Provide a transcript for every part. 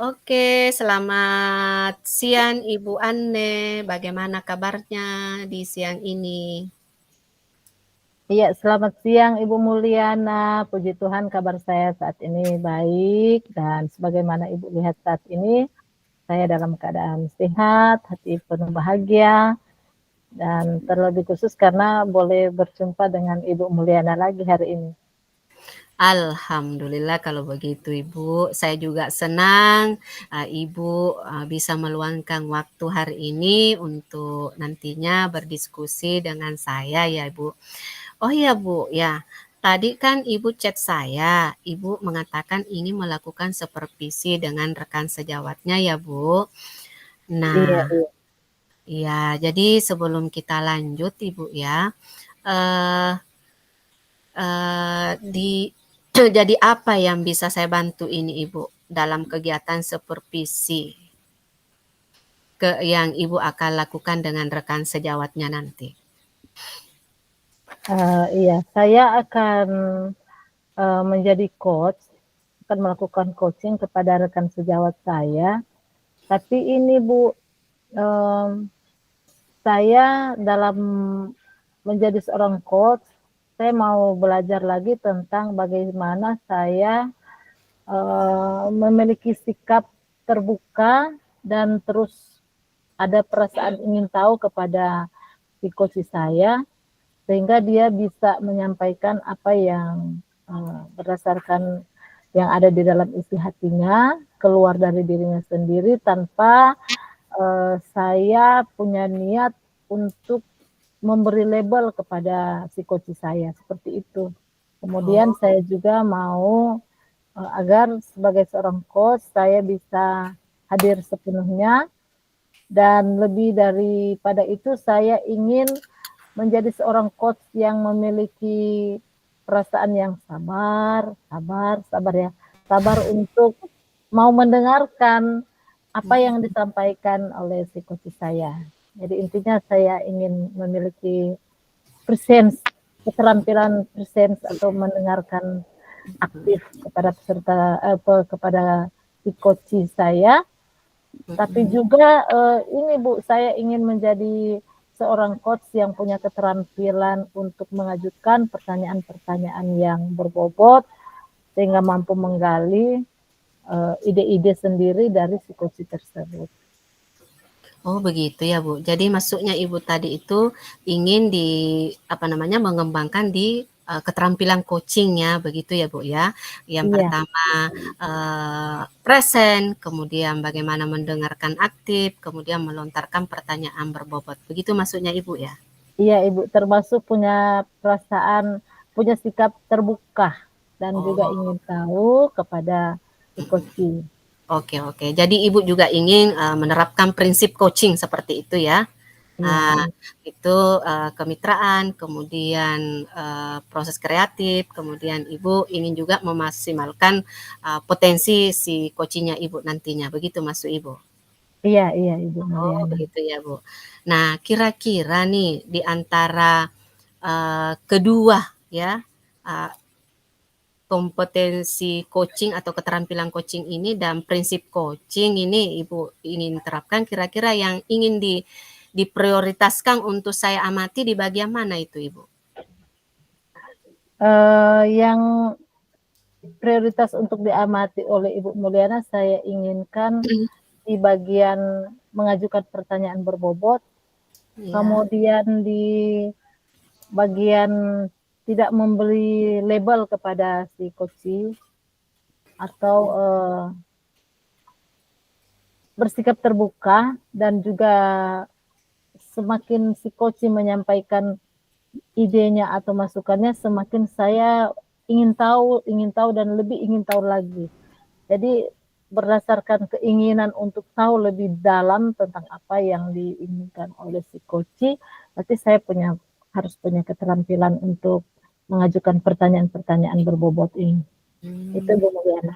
Oke, selamat siang Ibu Anne. Bagaimana kabarnya di siang ini? Iya, selamat siang Ibu Mulyana. Puji Tuhan kabar saya saat ini baik dan sebagaimana Ibu lihat saat ini saya dalam keadaan sehat, hati penuh bahagia dan terlebih khusus karena boleh berjumpa dengan Ibu Mulyana lagi hari ini. Alhamdulillah kalau begitu Ibu. Saya juga senang Ibu bisa meluangkan waktu hari ini untuk nantinya berdiskusi dengan saya ya Ibu. Oh ya Bu, ya. Tadi kan Ibu chat saya, Ibu mengatakan ingin melakukan supervisi dengan rekan sejawatnya ya Bu. Iya, Nah, iya. ya, jadi sebelum kita lanjut Ibu ya, eh, di jadi apa yang bisa saya bantu ini Ibu dalam kegiatan supervisi yang Ibu akan lakukan dengan rekan sejawatnya nanti? Iya, saya akan menjadi coach, akan melakukan coaching kepada rekan sejawat saya. Tapi ini Bu, saya dalam menjadi seorang coach, saya mau belajar lagi tentang bagaimana saya memiliki sikap terbuka dan terus ada perasaan ingin tahu kepada si coach saya, sehingga dia bisa menyampaikan apa yang berdasarkan yang ada di dalam isi hatinya, keluar dari dirinya sendiri tanpa saya punya niat untuk memberi label kepada si coach saya, seperti itu. Kemudian Oh, saya juga mau agar sebagai seorang coach saya bisa hadir sepenuhnya dan lebih daripada itu saya ingin menjadi seorang coach yang memiliki perasaan yang sabar ya, sabar untuk mau mendengarkan apa yang disampaikan oleh si coach saya. Jadi intinya saya ingin memiliki presence, keterampilan presence atau mendengarkan aktif kepada peserta kepada si coach saya. Tapi juga ini Bu, saya ingin menjadi seorang coach yang punya keterampilan untuk mengajukan pertanyaan-pertanyaan yang berbobot sehingga mampu menggali ide-ide sendiri dari si coach tersebut. oh begitu ya Bu. Jadi maksudnya Ibu tadi itu ingin mengembangkan di keterampilan coachingnya begitu ya Bu ya. Yang Iya, pertama present, kemudian bagaimana mendengarkan aktif, kemudian melontarkan pertanyaan berbobot. Begitu maksudnya Ibu ya. iya Ibu, termasuk punya perasaan, punya sikap terbuka dan juga Oh, ingin tahu kepada si coach. oke oke. Jadi Ibu juga ingin menerapkan prinsip coaching seperti itu ya. Iya, Ah, iya. itu kemitraan, kemudian proses kreatif, kemudian Ibu ingin juga memaksimalkan potensi si coachingnya Ibu nantinya. Begitu maksud Ibu? Iya, iya Ibu Oh, Mulyana. begitu ya, Bu. Nah, kira-kira nih di antara kedua ya, eee, kompetensi coaching atau keterampilan coaching ini dan prinsip coaching ini Ibu ingin terapkan, kira-kira yang ingin diprioritaskan untuk saya amati di bagian mana itu, Ibu? Yang prioritas untuk diamati oleh Ibu Mulyana saya inginkan di bagian mengajukan pertanyaan berbobot, Ya. kemudian di bagian tidak memberi label kepada si coach atau bersikap terbuka dan juga semakin si coach menyampaikan idenya atau masukannya semakin saya ingin tahu dan lebih ingin tahu lagi. Jadi berdasarkan keinginan untuk tahu lebih dalam tentang apa yang diinginkan oleh si coach, berarti saya harus punya keterampilan untuk mengajukan pertanyaan-pertanyaan berbobot ini. Itu Mmm. Bu Mulyana.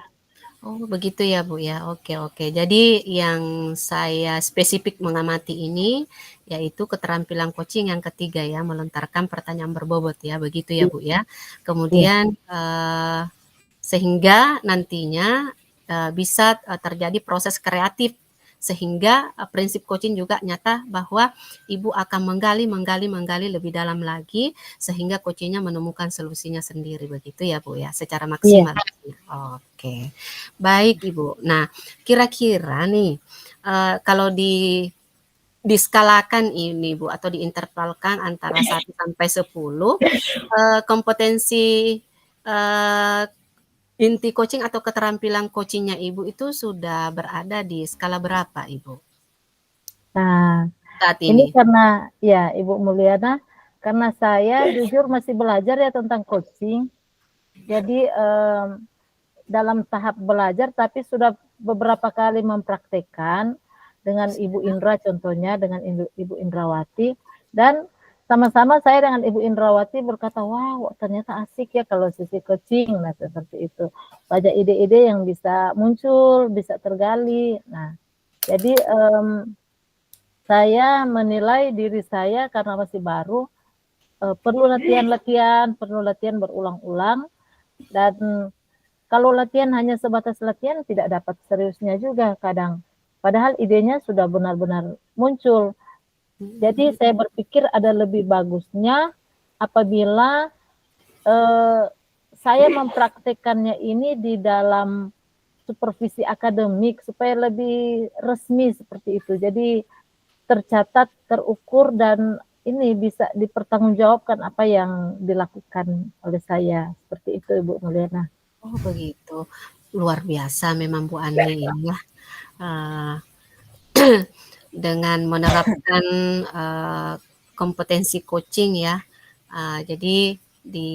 Oh, begitu ya, Bu, ya. Oke oke. Jadi yang saya spesifik mengamati ini, yaitu keterampilan coaching yang ketiga ya, melontarkan pertanyaan berbobot ya, begitu ya, Iya, Bu, ya. iya. Kemudian, sehingga nantinya bisa terjadi proses kreatif, sehingga prinsip coaching juga nyata bahwa ibu akan menggali lebih dalam lagi, sehingga coachingnya menemukan solusinya sendiri, begitu ya Bu ya, secara Iya. maksimal. Oke, baik Ibu. Nah, kira-kira nih kalau diskalakan ini Bu, atau diintervalkan antara 1 sampai 10, kompetensi inti coaching atau keterampilan coachingnya Ibu itu sudah berada di skala berapa Ibu Nah, saat ini ini? karena ya Ibu Mulyana, karena saya jujur masih belajar ya tentang coaching. Jadi dalam tahap belajar tapi sudah beberapa kali mempraktekkan dengan Ibu Indra contohnya, dengan Ibu Indrawati, dan sama-sama saya dengan Ibu Indrawati berkata, wow ternyata asik ya kalau sisi coaching, nah seperti itu. Banyak ide-ide yang bisa muncul, bisa tergali. Nah, jadi saya menilai diri saya karena masih baru, perlu latihan berulang-ulang, dan kalau latihan hanya sebatas latihan tidak dapat seriusnya juga kadang. Padahal idenya sudah benar-benar muncul. Jadi saya berpikir ada lebih bagusnya apabila saya mempraktekannya ini di dalam supervisi akademik supaya lebih resmi seperti itu. Jadi tercatat, terukur, dan ini bisa dipertanggungjawabkan apa yang dilakukan oleh saya. Seperti itu Ibu Mulyana. Oh begitu, luar biasa memang Bu Ani ini ya, dengan menerapkan kompetensi coaching ya. Jadi di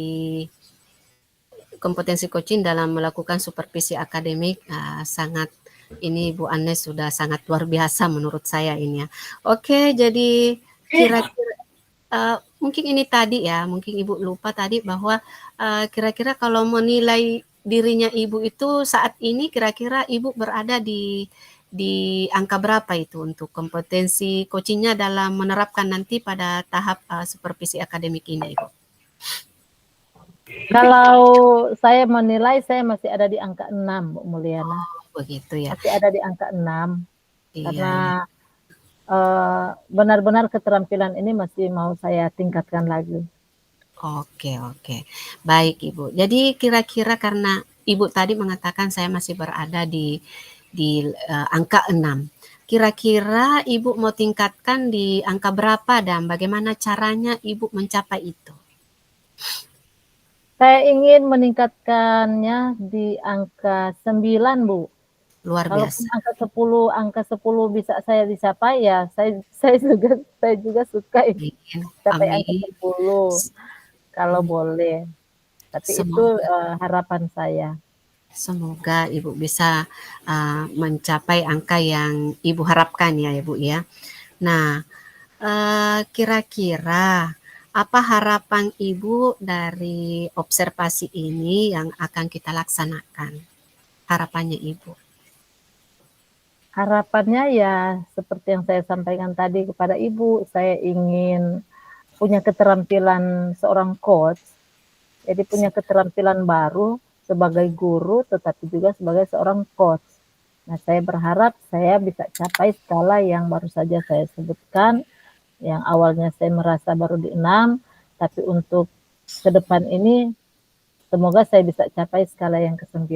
kompetensi coaching dalam melakukan supervisi akademik sangat ini Bu Anes sudah sangat luar biasa menurut saya ini ya. Oke, jadi kira-kira mungkin ini tadi ya, mungkin Ibu lupa tadi bahwa kira-kira kalau menilai dirinya Ibu itu saat ini kira-kira Ibu berada di angka berapa itu untuk kompetensi coachingnya dalam menerapkan nanti pada tahap supervisi akademik ini Ibu? Kalau saya menilai saya masih ada di angka 6 Bu Mulyana. Begitu ya. Masih ada di angka 6 Iya, iya. karena benar-benar keterampilan ini masih mau saya tingkatkan lagi. Oke, oke. Baik, Ibu. Jadi kira-kira karena Ibu tadi mengatakan saya masih berada di angka 6. Kira-kira Ibu mau tingkatkan di angka berapa dan bagaimana caranya Ibu mencapai itu? Saya ingin meningkatkannya di angka 9 Bu. Luar Kalaupun biasa. angka 10 bisa saya dicapai ya saya juga suka Amin. capai angka Amin. 10 kalau boleh. Tapi itu Semoga harapan saya. semoga Ibu bisa mencapai angka yang Ibu harapkan ya, Ibu ya. Nah, kira-kira apa harapan Ibu dari observasi ini yang akan kita laksanakan? Harapannya Ibu. Harapannya ya seperti yang saya sampaikan tadi kepada Ibu, saya ingin punya keterampilan seorang coach, jadi punya keterampilan baru sebagai guru tetapi juga sebagai seorang coach. Nah, saya berharap saya bisa capai skala yang baru saja saya sebutkan, yang awalnya saya merasa baru di 6, tapi untuk ke depan ini semoga saya bisa capai skala yang ke-9.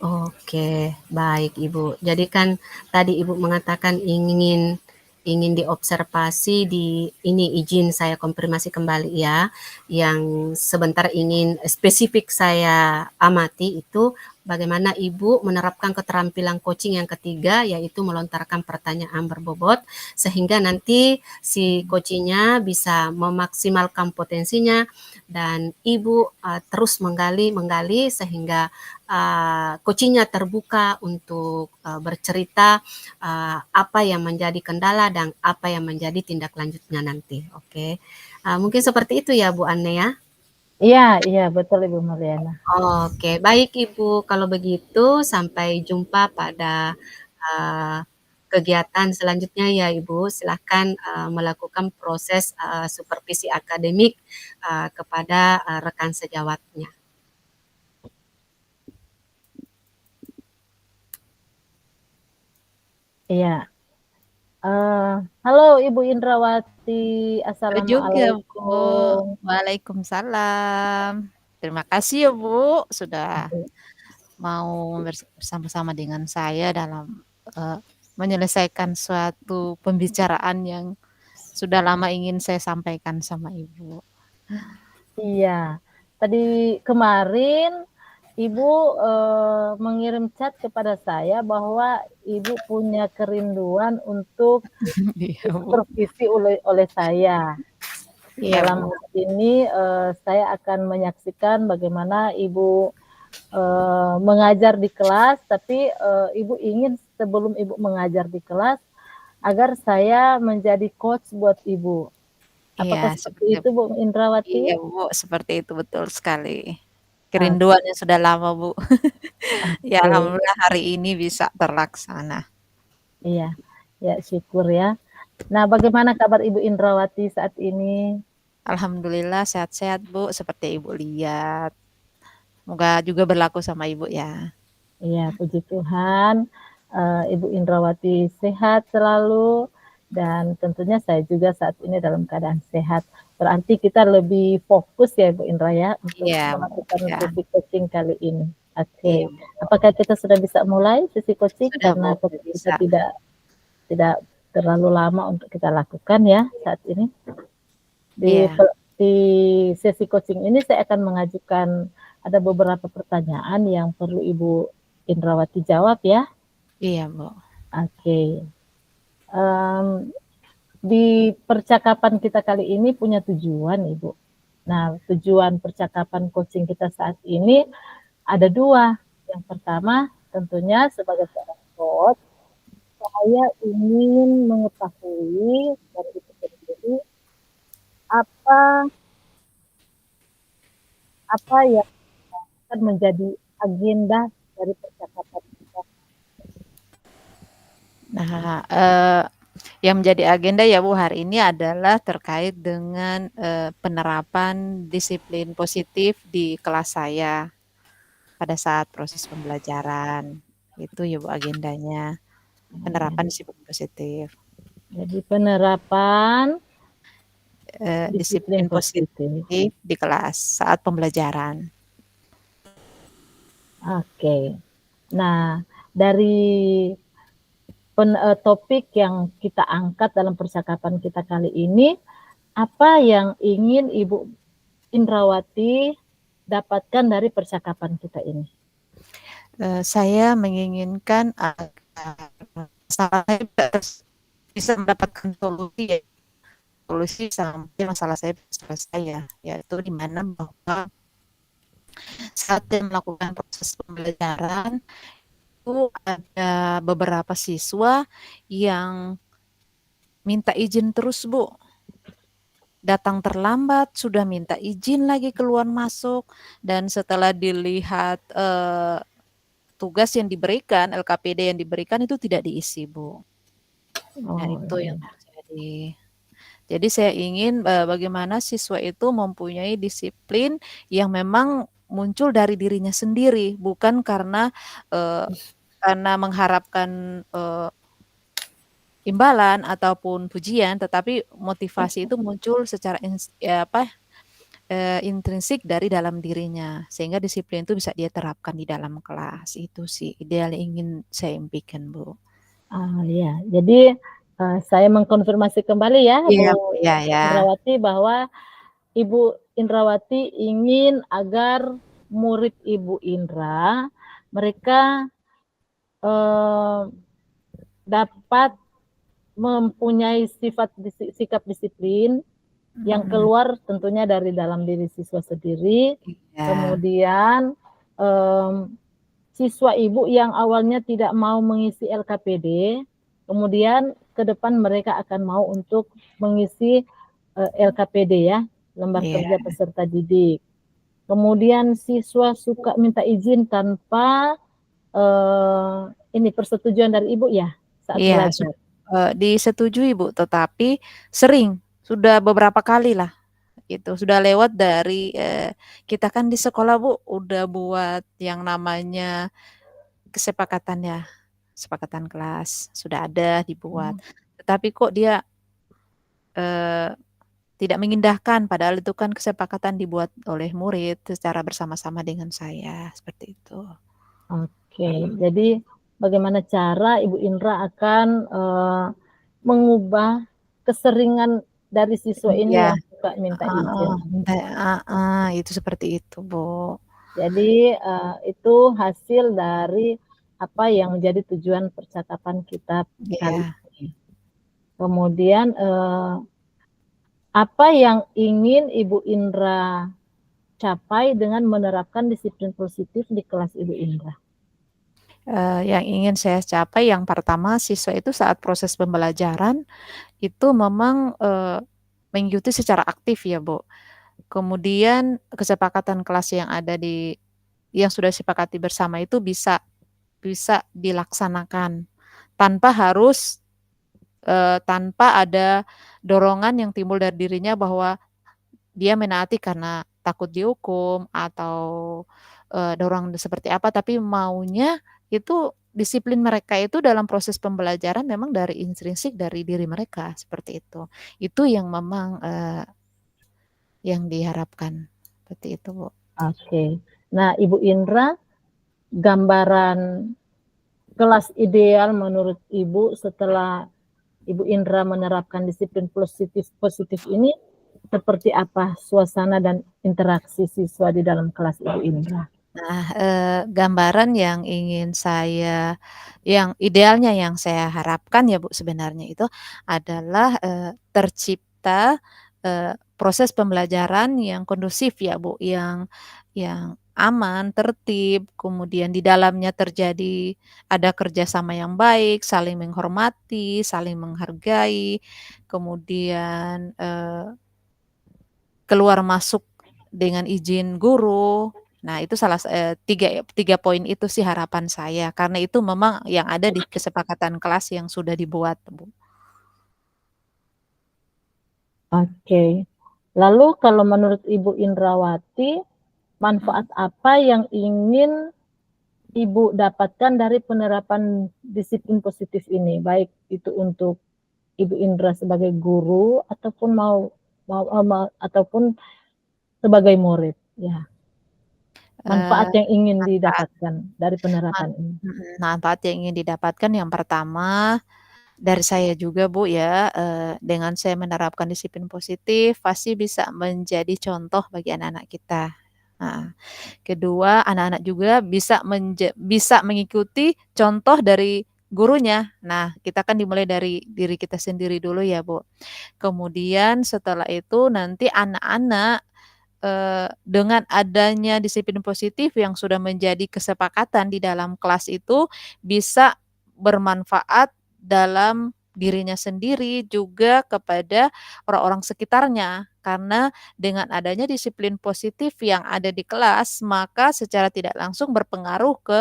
Oke, baik Ibu. Jadi kan tadi Ibu mengatakan ingin diobservasi di ini izin saya konfirmasi kembali ya. Yang sebentar ingin spesifik saya amati itu bagaimana Ibu menerapkan keterampilan coaching yang ketiga yaitu melontarkan pertanyaan berbobot sehingga nanti si coachingnya bisa memaksimalkan potensinya dan Ibu terus menggali sehingga coachingnya terbuka untuk bercerita apa yang menjadi kendala dan apa yang menjadi tindak lanjutnya nanti. Oke, mungkin seperti itu ya Bu Anne ya. Iya, iya betul Ibu Mariana. Oke, baik Ibu. Kalau begitu sampai jumpa pada uh, kegiatan selanjutnya ya Ibu. Silahkan melakukan proses supervisi akademik kepada rekan sejawatnya. Iya. Halo Ibu Indrawati, Juga, Bu. assalamualaikum. Waalaikumsalam. Terima kasih ya, Bu, sudah mau bersama-sama dengan saya dalam, menyelesaikan suatu pembicaraan yang sudah lama ingin saya sampaikan sama Ibu. Iya, tadi kemarin Ibu mengirim chat kepada saya bahwa Ibu punya kerinduan untuk Iya, Bu. disupervisi oleh saya. Iya, Dalam Bu. hal ini saya akan menyaksikan bagaimana Ibu mengajar di kelas, tapi Ibu ingin sebelum Ibu mengajar di kelas agar saya menjadi coach buat Ibu. Iya, Apakah seperti seperti itu, Bu Indrawati? iya, Bu, seperti itu, betul sekali. Ah, Kerinduan yang sudah lama, Bu. Ya, oke, alhamdulillah hari ini bisa terlaksana. iya, ya syukur ya. Nah, bagaimana kabar Ibu Indrawati saat ini? Alhamdulillah sehat-sehat, Bu, seperti Ibu lihat. Semoga juga berlaku sama Ibu ya. Iya, puji Tuhan, Ibu Indrawati sehat selalu dan tentunya saya juga saat ini dalam keadaan sehat. Berarti kita lebih fokus ya Ibu Indra ya untuk Iya, Bu, melakukan ya. sesi coaching kali ini. Oke, Iya, Bu. apakah kita sudah bisa mulai sesi coaching Sudah, karena Bu, sudah topik kita bisa. tidak terlalu lama untuk kita lakukan ya saat ini. Di Iya, di sesi coaching ini saya akan mengajukan ada beberapa pertanyaan yang perlu Ibu Indrawati jawab ya. iya, Bu. Oke. Di percakapan kita kali ini punya tujuan, Ibu. Nah, tujuan percakapan coaching kita saat ini ada dua. Yang pertama, tentunya sebagai seorang coach, saya ingin mengetahui dari itu sendiri apa apa yang akan menjadi agenda dari percakapan kita. Nah, yang menjadi agenda ya, Bu, hari ini adalah terkait dengan, penerapan disiplin positif di kelas saya pada saat proses pembelajaran. Itu ya, Bu, agendanya, penerapan disiplin positif. Jadi penerapan disiplin Disiplin positif. positif di kelas saat pembelajaran. Oke. Nah, dari topik yang kita angkat dalam percakapan kita kali ini, apa yang ingin Ibu Indrawati dapatkan dari percakapan kita ini? Saya menginginkan agar masalah saya bisa mendapatkan solusi ya, solusi sampai masalah saya selesai ya, yaitu di mana bahwa saat dia melakukan proses pembelajaran itu ada beberapa siswa yang minta izin terus, Bu. Datang terlambat, sudah minta izin lagi keluar masuk, dan setelah dilihat tugas yang diberikan, LKPD yang diberikan itu tidak diisi, Bu. Nah, Oh, itu yang iya. terjadi. Jadi saya ingin bagaimana siswa itu mempunyai disiplin yang memang muncul dari dirinya sendiri, bukan karena mengharapkan imbalan ataupun pujian, tetapi motivasi itu muncul secara intrinsik dari dalam dirinya, sehingga disiplin itu bisa dia terapkan di dalam kelas. Itu sih ideal yang ingin saya impikan, Bu. Ya. Jadi saya mengkonfirmasi kembali ya, Iya, Bu Bu, ya, ya. Indrawati, bahwa Ibu Indrawati ingin agar murid Ibu Indra mereka dapat mempunyai sikap disiplin yang keluar tentunya dari dalam diri siswa sendiri. Iya. Kemudian siswa Ibu yang awalnya tidak mau mengisi LKPD, kemudian ke depan mereka akan mau untuk mengisi LKPD ya, lembar Iya. kerja peserta didik. Kemudian siswa suka minta izin tanpa ini persetujuan dari Ibu ya saat Iya, belajar. disetujui, Bu, tetapi sering, sudah beberapa kali lah itu, sudah lewat dari kita kan di sekolah, Bu, udah buat yang namanya kesepakatan ya, kesepakatan kelas, sudah ada dibuat. Tetapi kok dia tidak mengindahkan, padahal itu kan kesepakatan dibuat oleh murid secara bersama-sama dengan saya, seperti itu. Oke, jadi bagaimana cara Ibu Indra akan mengubah keseringan dari siswa ini Iya, yang suka minta izin? itu seperti itu, Bu. Jadi itu hasil dari apa yang menjadi tujuan percakapan kita kali Iya. ini. Kemudian apa yang ingin Ibu Indra capai dengan menerapkan disiplin positif di kelas Ibu Indra? Yang ingin saya capai yang pertama, siswa itu saat proses pembelajaran itu memang mengikuti secara aktif ya, Bu. Kemudian kesepakatan kelas yang sudah disepakati bersama itu bisa dilaksanakan tanpa harus tanpa ada dorongan yang timbul dari dirinya bahwa dia menaati karena takut dihukum atau dorongan seperti apa, tapi maunya itu disiplin mereka itu dalam proses pembelajaran memang dari intrinsik dari diri mereka, seperti itu. Itu yang memang yang diharapkan, seperti itu, Bu. Oke. Nah, Ibu Indra, gambaran kelas ideal menurut Ibu setelah Ibu Indra menerapkan disiplin positif ini seperti apa suasana dan interaksi siswa di dalam kelas Ibu Indra? Nah, gambaran yang idealnya yang saya harapkan ya, Bu, sebenarnya itu adalah, tercipta, proses pembelajaran yang kondusif ya, Bu, yang aman, tertib, kemudian di dalamnya ada kerjasama yang baik, saling menghormati, saling menghargai, kemudian, keluar masuk dengan izin guru. Nah, itu tiga poin itu sih harapan saya, karena itu memang yang ada di kesepakatan kelas yang sudah dibuat, Bu. Oke. Lalu kalau menurut Ibu Indrawati, manfaat apa yang ingin Ibu dapatkan dari penerapan disiplin positif ini, baik itu untuk Ibu Indra sebagai guru ataupun ataupun sebagai murid, ya. Manfaat yang ingin Manfaat didapatkan dari man penerapan ini. manfaat yang ingin didapatkan yang pertama dari saya juga, Bu, ya, dengan saya menerapkan disiplin positif pasti bisa menjadi contoh bagi anak-anak kita. Heeh. Kedua, anak-anak juga bisa mengikuti contoh dari gurunya. Nah, kita kan dimulai dari diri kita sendiri dulu ya, Bu. Kemudian setelah itu nanti anak-anak, dengan adanya disiplin positif yang sudah menjadi kesepakatan di dalam kelas itu bisa bermanfaat dalam dirinya sendiri juga kepada orang-orang sekitarnya. Karena dengan adanya disiplin positif yang ada di kelas, maka secara tidak langsung berpengaruh ke,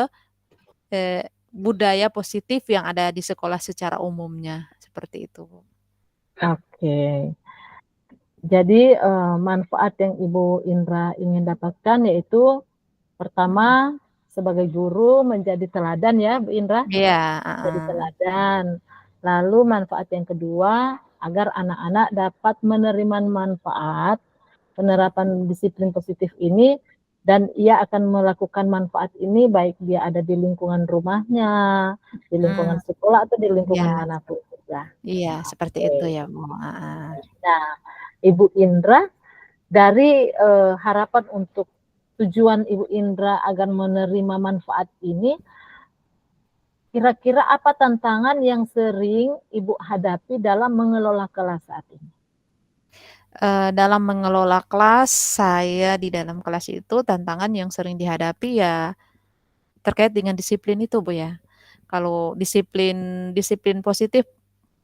budaya positif yang ada di sekolah secara umumnya, seperti itu, Bu. Oke. Jadi, manfaat yang Ibu Indra ingin dapatkan yaitu Mhm. pertama sebagai guru menjadi teladan ya Bu Indra, Iya, jadi heeh. teladan. Lalu manfaat yang kedua, agar anak-anak dapat menerima manfaat penerapan disiplin positif ini dan ia akan melakukan manfaat ini baik dia ada di lingkungan rumahnya, di lingkungan Mhm, sekolah atau di iya. lingkungan manapun juga. Iya, seperti itu Oke. ya, Bu, heeh. Nah, Ibu Indra, dari, harapan untuk tujuan Ibu Indra agar menerima manfaat ini, kira-kira apa tantangan yang sering Ibu hadapi dalam mengelola kelas saat ini? Dalam mengelola kelas, saya di dalam kelas itu tantangan yang sering dihadapi ya terkait dengan disiplin itu, Bu, ya. Kalau disiplin disiplin positif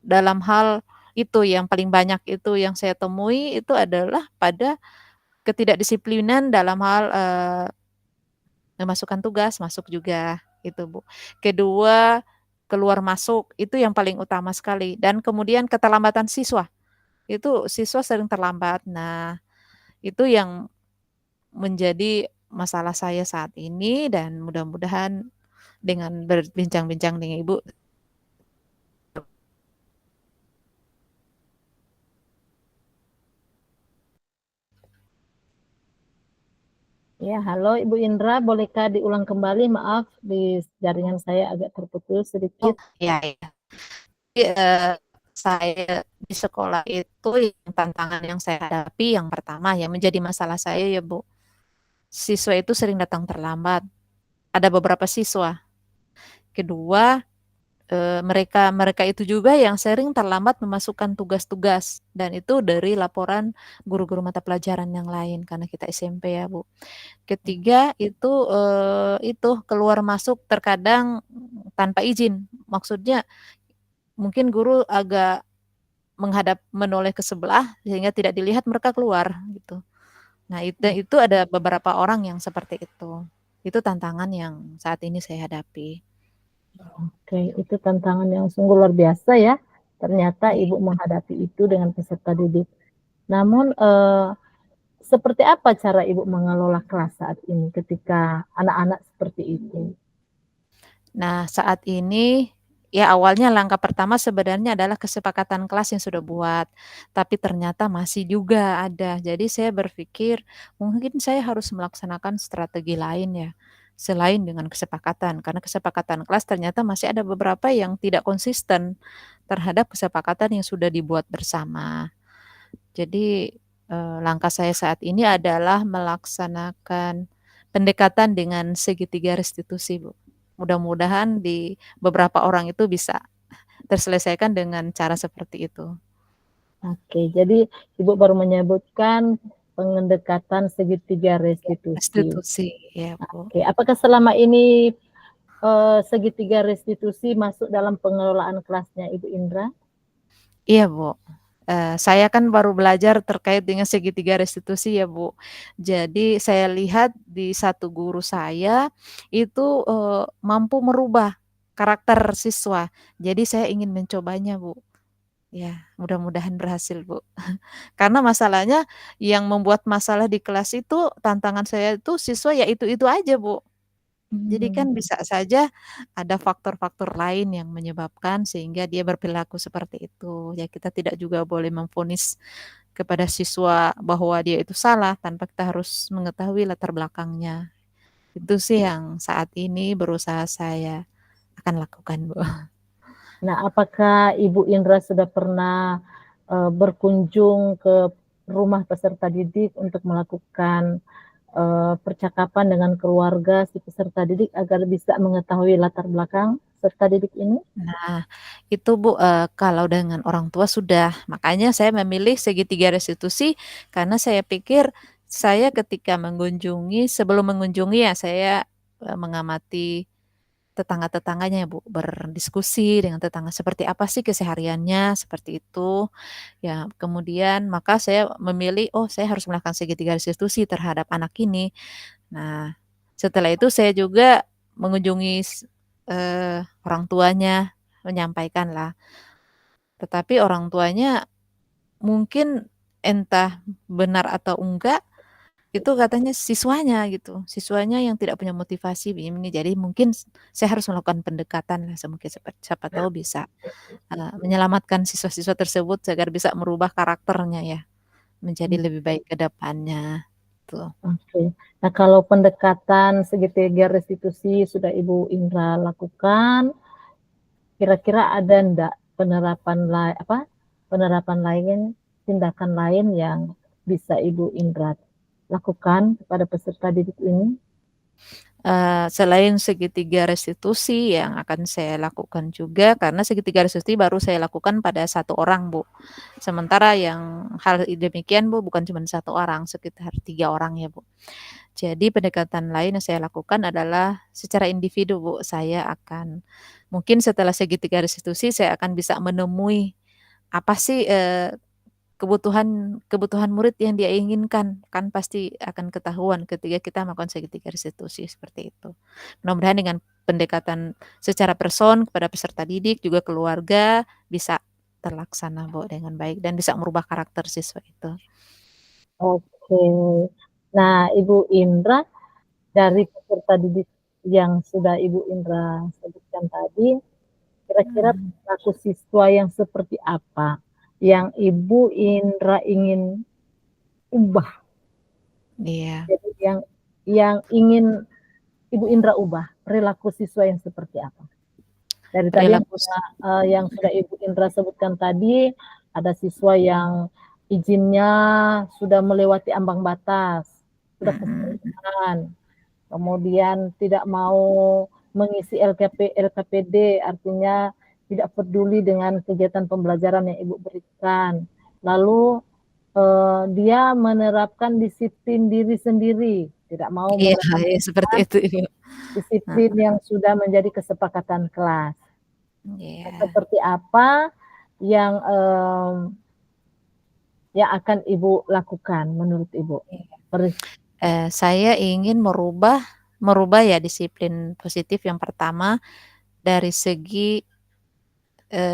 dalam hal itu yang paling banyak itu yang saya temui itu adalah pada ketidakdisiplinan dalam hal, memasukkan tugas, masuk juga, itu, Bu. Kedua, keluar masuk, itu yang paling utama sekali dan kemudian keterlambatan siswa, itu siswa sering terlambat. Nah, itu yang menjadi masalah saya saat ini dan mudah-mudahan dengan berbincang-bincang dengan Ibu. Ya, halo Ibu Indra, bolehkah diulang kembali? Maaf, di jaringan saya agak terputus sedikit. Oh, iya, iya. Jadi, saya di sekolah itu yang tantangan yang saya hadapi yang pertama yang menjadi masalah saya ya Bu, siswa itu sering datang terlambat. Ada beberapa siswa. Kedua, mereka mereka itu juga yang sering terlambat memasukkan tugas-tugas dan itu dari laporan guru-guru mata pelajaran yang lain karena kita SMP ya Bu. Ketiga itu keluar masuk terkadang tanpa izin. Maksudnya mungkin guru agak menoleh ke sebelah sehingga tidak dilihat mereka keluar gitu. Nah, itu ada beberapa orang yang seperti itu. Itu tantangan yang saat ini saya hadapi. Oke, itu tantangan yang sungguh luar biasa ya. Ternyata Iya. Ibu menghadapi itu dengan peserta didik. Namun, seperti apa cara Ibu mengelola kelas saat ini ketika anak-anak seperti itu? Nah, saat ini ya awalnya langkah pertama sebenarnya adalah kesepakatan kelas yang sudah buat, tapi ternyata masih juga ada. Jadi saya berpikir mungkin saya harus melaksanakan strategi lain ya, selain dengan kesepakatan. Karena kesepakatan kelas ternyata masih ada beberapa yang tidak konsisten terhadap kesepakatan yang sudah dibuat bersama. Jadi langkah saya saat ini adalah melaksanakan pendekatan dengan segitiga restitusi, Bu. Mudah-mudahan di beberapa orang itu bisa terselesaikan dengan cara seperti itu. Oke, jadi Ibu baru menyebutkan pendekatan segitiga Ya, restitusi. restitusi, ya Bu. Oke, apakah selama ini segitiga restitusi masuk dalam pengelolaan kelasnya Ibu Indra? Iya Bu. Saya kan baru belajar terkait dengan segitiga restitusi ya Bu. Jadi saya lihat di satu guru saya itu mampu merubah karakter siswa. Jadi saya ingin mencobanya Bu. Ya, mudah-mudahan berhasil Bu. Karena masalahnya yang membuat masalah di kelas itu tantangan saya itu siswa ya itu-itu aja Bu. Jadi kan bisa saja ada faktor-faktor lain yang menyebabkan sehingga dia berperilaku seperti itu. Ya kita tidak juga boleh memvonis kepada siswa bahwa dia itu salah tanpa kita harus mengetahui latar belakangnya. Itu sih yang saat ini berusaha saya akan lakukan, Bu. Nah, apakah Ibu Indra sudah pernah berkunjung ke rumah peserta didik untuk melakukan percakapan dengan keluarga si peserta didik agar bisa mengetahui latar belakang peserta didik ini? Nah, itu Bu, kalau dengan orang tua sudah. Makanya saya memilih segitiga restitusi karena saya pikir saya ketika mengunjungi sebelum mengunjungi ya saya, mengamati tetangga-tetangganya ya Bu, berdiskusi dengan tetangga seperti apa sih kesehariannya, seperti itu. Ya, kemudian maka saya memilih, oh saya harus melakukan segitiga restitusi terhadap anak ini. Nah, setelah itu saya juga mengunjungi orang tuanya, menyampaikanlah. Tetapi orang tuanya mungkin entah benar atau enggak, itu katanya siswanya gitu, siswanya yang tidak punya motivasi ini. Jadi mungkin saya harus melakukan pendekatan lah, mungkin siapa tahu bisa, menyelamatkan siswa-siswa tersebut agar bisa merubah karakternya ya, menjadi lebih baik ke depannya, tuh. Oke. Nah, kalau pendekatan segitiga restitusi sudah Ibu Indra lakukan, kira-kira ada enggak penerapan lain, tindakan lain yang bisa Ibu Indra lakukan kepada peserta didik ini? Selain segitiga restitusi yang akan saya lakukan juga, karena segitiga restitusi baru saya lakukan pada 1 orang, Bu. Sementara yang hal demikian, Bu, bukan cuma 1 orang, sekitar 3 orang ya, Bu. Jadi pendekatan lain yang saya lakukan adalah secara individu, Bu. Saya akan mungkin setelah segitiga restitusi, saya akan bisa menemui apa sih, kebutuhan kebutuhan murid yang dia inginkan, kan pasti akan ketahuan ketika kita melakukan segitiga restitusi seperti itu. Mudah-mudahan dengan pendekatan secara person kepada peserta didik, juga keluarga, bisa terlaksana, Bu, dengan baik dan bisa merubah karakter siswa itu. Oke. Nah, Ibu Indra, dari peserta didik yang sudah Ibu Indra sebutkan tadi, kira-kira perilaku siswa yang seperti apa yang Ibu Indra ingin ubah? Iya. Jadi yang ingin Ibu Indra ubah, perilaku siswa yang seperti apa? Dari tadi Perilaku yang sudah Ibu Indra sebutkan tadi, ada siswa yang izinnya sudah melewati ambang batas, sudah kesalahan, kemudian tidak mau mengisi LKPD, artinya tidak peduli dengan kegiatan pembelajaran yang Ibu berikan. Lalu dia menerapkan disiplin diri sendiri, tidak mau iya, menerapkan seperti itu, Ibu. disiplin yang sudah menjadi kesepakatan kelas. Iya. Seperti apa yang yang akan Ibu lakukan menurut Ibu? Saya ingin merubah ya disiplin positif yang pertama dari segi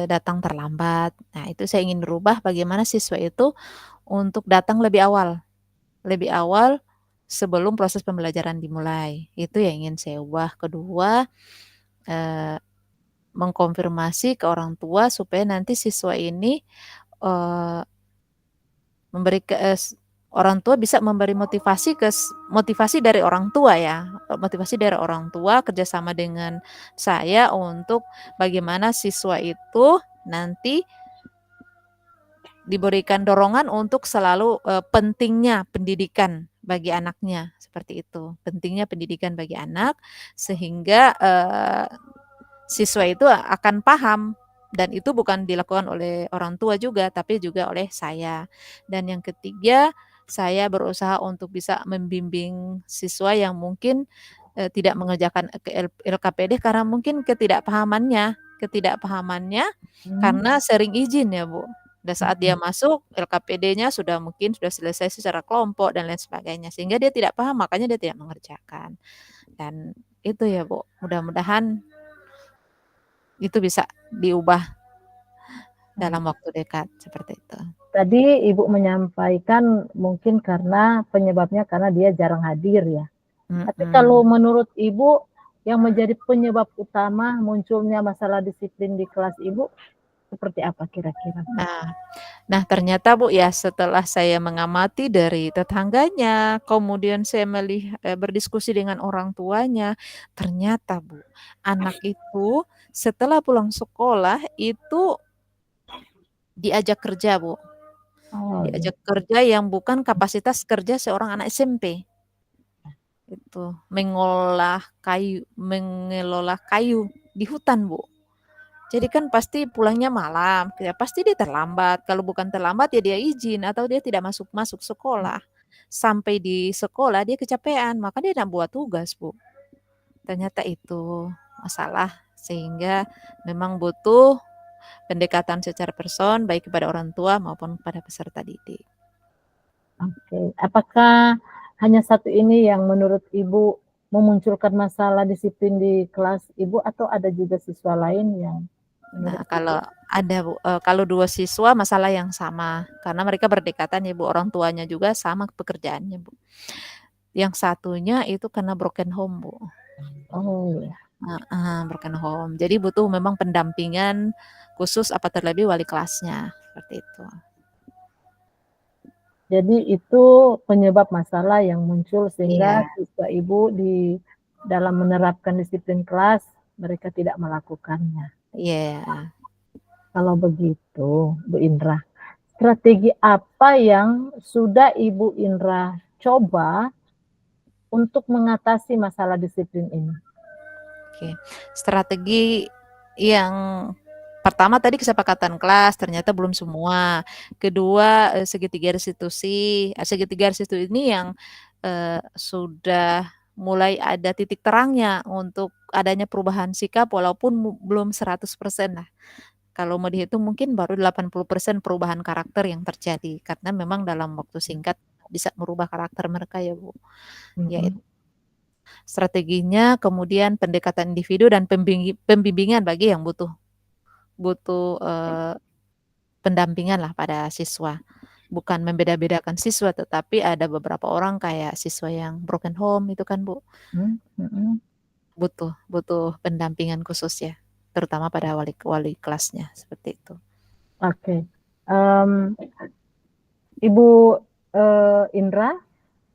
datang terlambat. Nah, itu saya ingin rubah bagaimana siswa itu untuk datang lebih awal sebelum proses pembelajaran dimulai. Itu yang ingin saya ubah. Kedua, mengkonfirmasi ke orang tua supaya nanti siswa ini orang tua bisa memberi motivasi dari orang tua ya, motivasi dari orang tua kerjasama dengan saya untuk bagaimana siswa itu nanti diberikan dorongan untuk selalu pentingnya pendidikan bagi anaknya seperti itu, pentingnya pendidikan bagi anak sehingga siswa itu akan paham dan itu bukan dilakukan oleh orang tua juga tapi juga oleh saya. Dan yang ketiga, saya berusaha untuk bisa membimbing siswa yang mungkin tidak mengerjakan LKPD karena mungkin ketidakpahamannya karena sering izin ya Bu. Dan saat dia masuk LKPD-nya sudah selesai secara kelompok dan lain sebagainya sehingga dia tidak paham makanya dia tidak mengerjakan. Dan itu ya Bu, mudah-mudahan itu bisa diubah dalam waktu dekat seperti itu. Tadi Ibu menyampaikan mungkin karena penyebabnya karena dia jarang hadir ya. Tapi kalau menurut Ibu yang menjadi penyebab utama munculnya masalah disiplin di kelas Ibu seperti apa kira-kira? Nah ternyata Bu ya setelah saya mengamati dari tetangganya, kemudian saya berdiskusi dengan orang tuanya, ternyata Bu, anak itu setelah pulang sekolah itu diajak kerja Bu. Diajak kerja yang bukan kapasitas kerja seorang anak SMP. Itu mengelola kayu di hutan Bu. Jadi kan pasti pulangnya malam, ya pasti dia terlambat. Kalau bukan terlambat ya dia izin atau dia tidak masuk sekolah. Sampai di sekolah dia kecapean, maka dia tidak buat tugas Bu. Ternyata itu masalah sehingga memang butuh pendekatan secara person baik kepada orang tua maupun kepada peserta didik. Oke, apakah hanya satu ini yang menurut Ibu memunculkan masalah disiplin di kelas Ibu atau ada juga siswa lain yang Nah, kalau 2 siswa masalah yang sama, karena mereka berdekatan ya Bu, orang tuanya juga sama pekerjaannya Bu. Yang satunya itu karena broken home Bu. Oh ya. Broken home. Jadi butuh memang pendampingan khusus apa terlebih wali kelasnya, seperti itu. Jadi itu penyebab masalah yang muncul sehingga siswa Ibu di dalam menerapkan disiplin kelas mereka tidak melakukannya. Iya. Kalau begitu, Bu Indra, strategi apa yang sudah Ibu Indra coba untuk mengatasi masalah disiplin ini? Oke. Strategi yang pertama tadi kesepakatan kelas, ternyata belum semua. Kedua, segitiga restitusi. Segitiga restitusi ini yang sudah mulai ada titik terangnya untuk adanya perubahan sikap walaupun belum 100% lah. Kalau mau dihitung mungkin baru 80% perubahan karakter yang terjadi karena memang dalam waktu singkat bisa merubah karakter mereka ya Bu. Yaitu strateginya kemudian pendekatan individu dan pembimbingan bagi yang butuh pendampingan lah pada siswa. Bukan membeda-bedakan siswa tetapi ada beberapa orang kayak siswa yang broken home itu kan Bu. butuh pendampingan khusus ya, terutama pada wali kelasnya, seperti itu. Oke. Ibu Indra,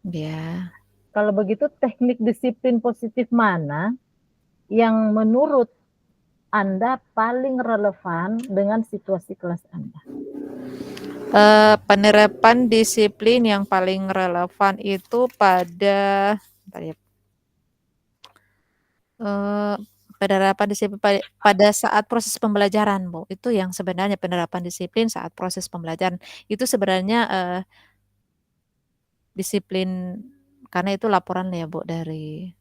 Ya. kalau begitu teknik disiplin positif mana yang menurut Anda paling relevan dengan situasi kelas Anda? Penerapan disiplin yang paling relevan itu pada penerapan disiplin pada saat proses pembelajaran, Bu. Itu yang sebenarnya penerapan disiplin saat proses pembelajaran. Itu sebenarnya disiplin karena itu laporan ya, Bu, dari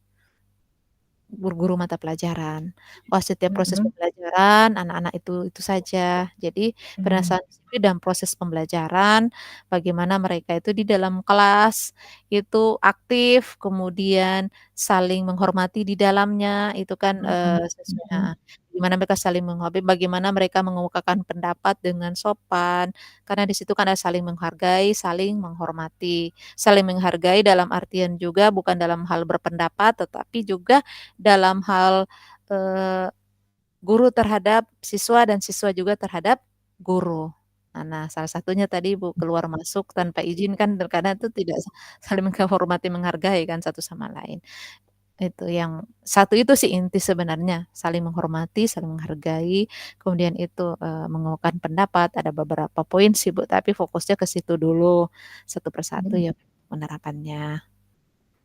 guru-guru mata pelajaran. Wah, setiap proses pembelajaran anak-anak itu saja. Jadi berdasarkan disiplin dan proses pembelajaran, bagaimana mereka itu di dalam kelas itu aktif, kemudian saling menghormati di dalamnya, itu kan sesuai gimana mereka saling menghormati, bagaimana mereka mengemukakan pendapat dengan sopan, karena di situ kan ada saling menghargai, saling menghormati. Saling menghargai dalam artian juga bukan dalam hal berpendapat, tetapi juga dalam hal guru terhadap siswa dan siswa juga terhadap guru. Nah, salah satunya tadi Bu keluar masuk tanpa izin kan terkadang itu tidak saling menghormati, menghargai kan satu sama lain. Itu yang satu itu sih inti sebenarnya, saling menghormati, saling menghargai, kemudian itu mengemukakan pendapat. Ada beberapa poin sih Bu, tapi fokusnya ke situ dulu satu persatu ya penerapannya.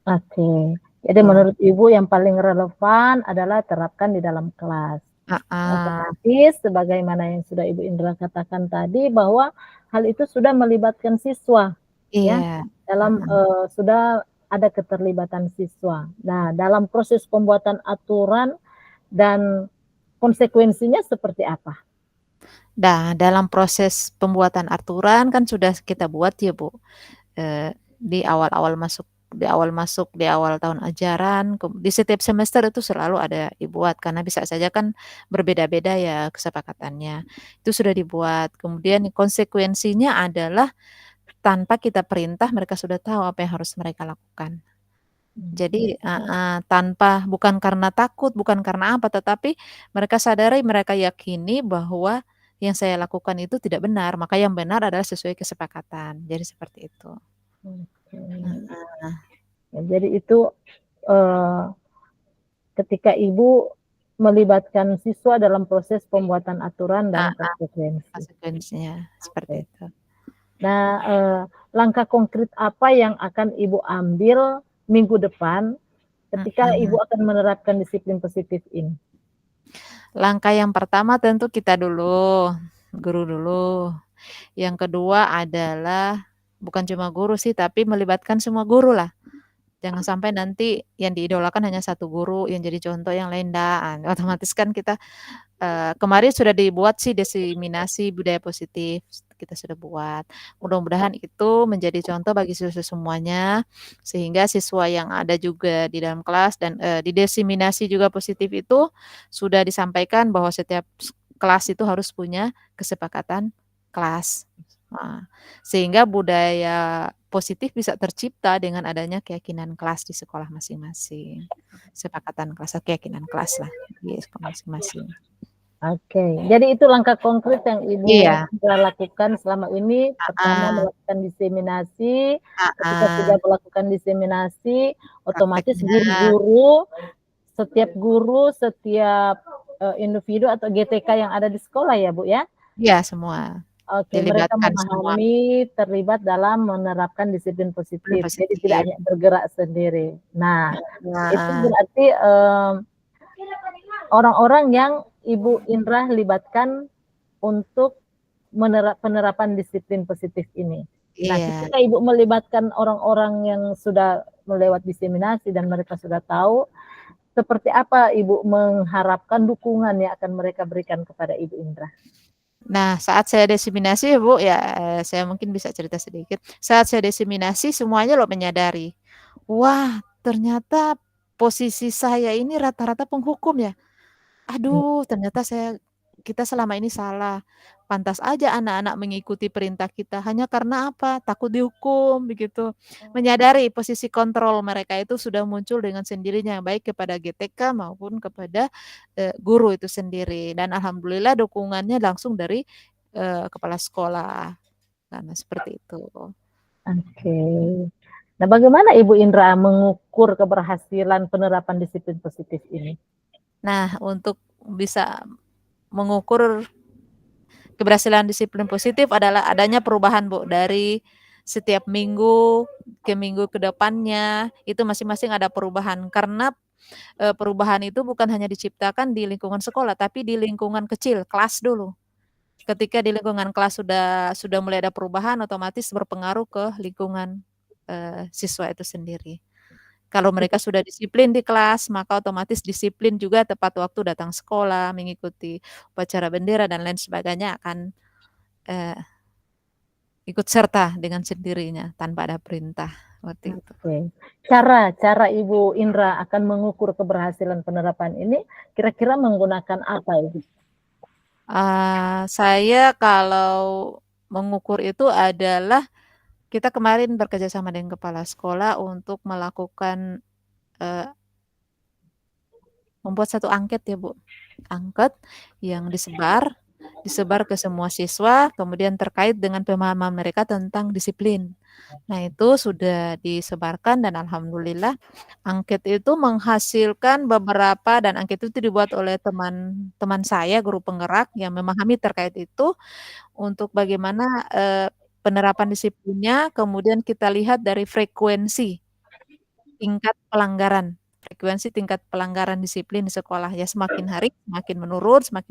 Oke. Jadi menurut Ibu yang paling relevan adalah terapkan di dalam kelas. Otomatis sebagaimana yang sudah Ibu Indra katakan tadi bahwa hal itu sudah melibatkan siswa, ya, Iya. dalam sudah ada keterlibatan siswa. Nah, dalam proses pembuatan aturan dan konsekuensinya seperti apa? Nah, dalam proses pembuatan aturan kan sudah kita buat ya Bu, di awal tahun ajaran, di setiap semester itu selalu ada dibuat, karena bisa saja kan berbeda-beda ya kesepakatannya. Itu sudah dibuat, kemudian konsekuensinya adalah tanpa kita perintah mereka sudah tahu apa yang harus mereka lakukan. Jadi bukan karena takut, bukan karena apa, tetapi mereka sadari, mereka yakini bahwa yang saya lakukan itu tidak benar, maka yang benar adalah sesuai kesepakatan. Jadi seperti itu. Oke. Ya, jadi itu ketika Ibu melibatkan siswa dalam proses pembuatan aturan dan konsekuensi. Konsekuensinya seperti itu. Nah, langkah konkret apa yang akan Ibu ambil minggu depan ketika Ibu akan menerapkan disiplin positif ini? Langkah yang pertama tentu kita dulu, guru dulu. Yang kedua adalah bukan cuma guru sih, tapi melibatkan semua guru lah. Jangan sampai nanti yang diidolakan hanya satu guru yang jadi contoh, yang lain enggak. Otomatis kan kita kemarin sudah dibuat sih diseminasi budaya positif, kita sudah buat. Mudah-mudahan itu menjadi contoh bagi siswa semuanya, sehingga siswa yang ada juga di dalam kelas dan didiseminasi juga positif itu sudah disampaikan bahwa setiap kelas itu harus punya kesepakatan kelas. Nah, sehingga budaya positif bisa tercipta dengan adanya keyakinan kelas di sekolah masing-masing. Kesepakatan kelas, keyakinan kelas lah di sekolah masing-masing. Oke, jadi itu langkah konkret yang Ibu sudah lakukan selama ini. Pertama melakukan diseminasi, ketika sudah melakukan diseminasi, otomatis guru-guru, setiap individu atau GTK yang ada di sekolah ya Bu ya? Iya semua. Oke, mereka memahami, terlibat dalam menerapkan disiplin positif. Jadi tidak hanya bergerak sendiri. Nah, itu berarti orang-orang yang Ibu Indra libatkan untuk penerapan disiplin positif ini. Nah, ketika Ibu melibatkan orang-orang yang sudah melewat diseminasi dan mereka sudah tahu, seperti apa Ibu mengharapkan dukungan yang akan mereka berikan kepada Ibu Indra? Nah, saat saya diseminasi Bu, ya saya mungkin bisa cerita sedikit. Saat saya diseminasi semuanya loh menyadari, wah ternyata posisi saya ini rata-rata penghukum ya. Aduh, ternyata saya kita selama ini salah. Pantas aja anak-anak mengikuti perintah kita hanya karena apa? Takut dihukum begitu. Menyadari posisi kontrol mereka itu sudah muncul dengan sendirinya baik kepada GTK maupun kepada guru itu sendiri. Dan alhamdulillah dukungannya langsung dari kepala sekolah. Karena seperti itu. Oke. Nah, bagaimana Ibu Indra mengukur keberhasilan penerapan disiplin positif ini? Nah, untuk bisa mengukur keberhasilan disiplin positif adalah adanya perubahan, Bu, dari setiap minggu ke depannya, itu masing-masing ada perubahan. Karena perubahan itu bukan hanya diciptakan di lingkungan sekolah, tapi di lingkungan kecil, kelas dulu. Ketika di lingkungan kelas sudah mulai ada perubahan, otomatis berpengaruh ke lingkungan siswa itu sendiri. Kalau mereka sudah disiplin di kelas, maka otomatis disiplin juga tepat waktu datang sekolah, mengikuti upacara bendera dan lain sebagainya akan eh, ikut serta dengan sendirinya tanpa ada perintah seperti itu. Oke. Cara Ibu Indra akan mengukur keberhasilan penerapan ini kira-kira menggunakan apa Ibu? Saya kalau mengukur itu adalah kita kemarin bekerja sama dengan kepala sekolah untuk melakukan membuat satu angket ya Bu. Angket yang disebar ke semua siswa, kemudian terkait dengan pemahaman mereka tentang disiplin. Nah, itu sudah disebarkan dan alhamdulillah angket itu menghasilkan beberapa dan angket itu dibuat oleh teman-teman saya, guru penggerak yang memahami terkait itu untuk bagaimana penerapan disiplinnya, kemudian kita lihat dari tingkat pelanggaran frekuensi tingkat pelanggaran disiplin di sekolah ya semakin hari semakin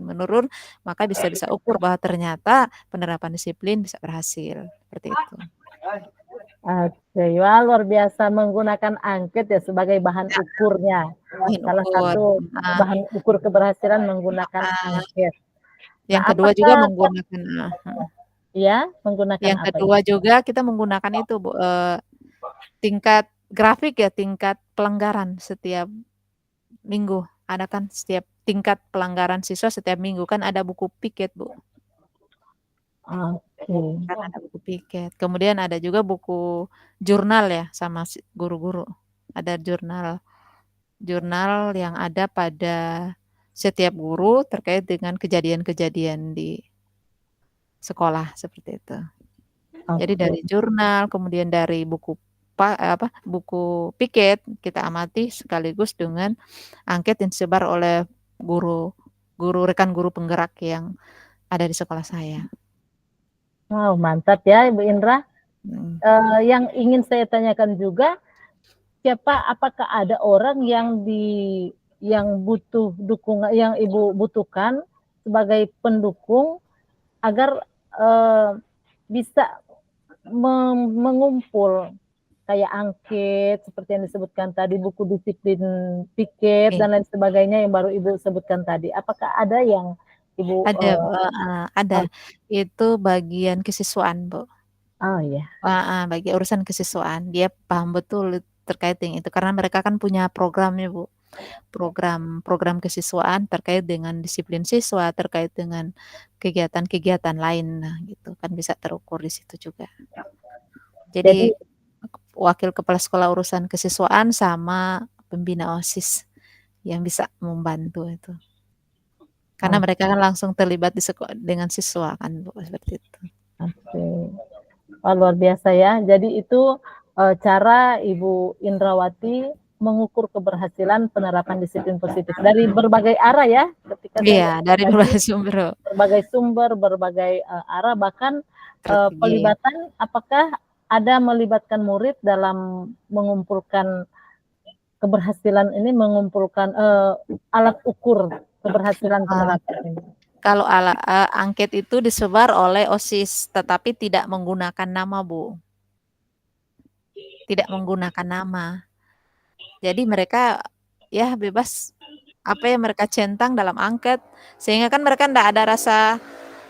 menurun, maka bisa ukur bahwa ternyata penerapan disiplin bisa berhasil, seperti itu. Oke, wah luar biasa menggunakan angket ya sebagai bahan Ya, ukurnya. bahan Salah ukur. satu bahan ukur keberhasilan menggunakan angket. Yang Nah, kedua juga apakah menggunakan ya menggunakan yang apa kedua itu? juga kita menggunakan itu Bu, tingkat grafik ya, tingkat pelanggaran setiap minggu. Ada kan setiap tingkat pelanggaran siswa setiap minggu kan ada buku piket Bu. Oke. Kan ada buku piket. Kemudian ada juga buku jurnal ya sama guru-guru. Ada jurnal jurnal yang ada pada setiap guru terkait dengan kejadian-kejadian di sekolah seperti itu. Jadi Oke. dari jurnal, kemudian dari buku piket kita amati sekaligus dengan angket yang disebar oleh rekan guru penggerak yang ada di sekolah saya. Wow, mantap ya Ibu Indra. Hmm. Yang ingin saya tanyakan juga, apakah ada orang yang butuh dukungan, yang Ibu butuhkan sebagai pendukung agar bisa mengumpul kayak angket seperti yang disebutkan tadi, buku disiplin piket Oke. dan lain sebagainya yang baru Ibu sebutkan tadi. Apakah ada yang Ibu Ada, ada. Itu bagian kesiswaan, Bu. oh ya. Bagi urusan kesiswaan. Dia paham betul terkait dengan itu karena mereka kan punya programnya, Bu. Program kesiswaan terkait dengan disiplin siswa, terkait dengan kegiatan-kegiatan lain. Nah, gitu kan bisa terukur di situ juga. Jadi Jadi wakil kepala sekolah urusan kesiswaan sama pembina OSIS yang bisa membantu itu. Karena mereka kan langsung terlibat dengan siswa kan, Bu, seperti itu. oke. Oh, luar biasa ya. Jadi itu cara Ibu Indrawati mengukur keberhasilan penerapan disiplin positif dari berbagai arah ya. Ketika saya Iya, dari tadi berbagai sumber, Bu. berbagai sumber, berbagai arah, bahkan Strategi. pelibatan. Apakah ada melibatkan murid dalam mengumpulkan keberhasilan ini, mengumpulkan alat ukur keberhasilan penerapan ini? Kalau angket itu disebar oleh OSIS, tetapi tidak menggunakan nama, Bu. Tidak menggunakan nama. Jadi mereka ya bebas apa yang mereka centang dalam angket, sehingga kan mereka tidak ada rasa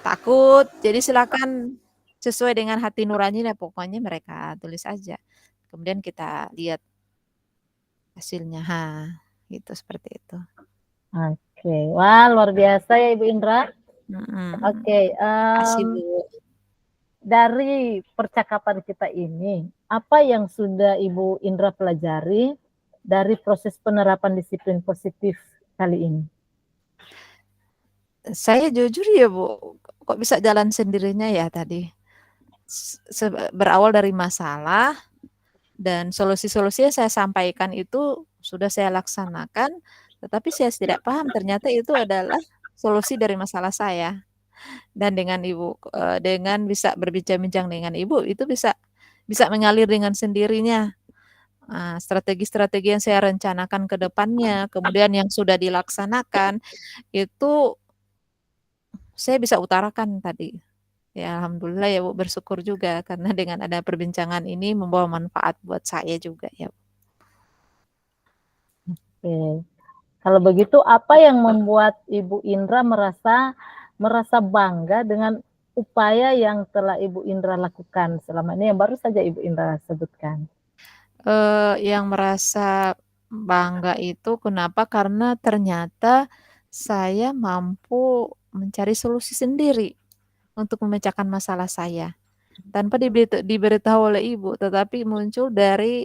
takut. Jadi silakan sesuai dengan hati nuraninya, pokoknya mereka tulis aja. Kemudian kita lihat hasilnya, gitu seperti itu. Oke, wah luar biasa ya Ibu Indra. Oke, Makasih, Bu. dari percakapan kita ini, apa yang sudah Ibu Indra pelajari dari proses penerapan disiplin positif kali ini? Saya jujur ya, Bu, kok bisa jalan sendirinya ya tadi. Berawal dari masalah dan solusi-solusi yang saya sampaikan itu sudah saya laksanakan, tetapi saya tidak paham ternyata itu adalah solusi dari masalah saya. Dan dengan bisa berbincang-bincang dengan Ibu, itu bisa bisa mengalir dengan sendirinya. Strategi-strategi yang saya rencanakan ke depannya, kemudian yang sudah dilaksanakan, itu saya bisa utarakan tadi. Ya alhamdulillah ya Bu, bersyukur juga karena dengan ada perbincangan ini membawa manfaat buat saya juga ya. Oke. Kalau begitu, apa yang membuat Ibu Indra merasa bangga dengan upaya yang telah Ibu Indra lakukan selama ini yang baru saja Ibu Indra sebutkan? Yang merasa bangga itu kenapa? Karena ternyata saya mampu mencari solusi sendiri untuk memecahkan masalah saya tanpa diberitahu oleh ibu, tetapi muncul dari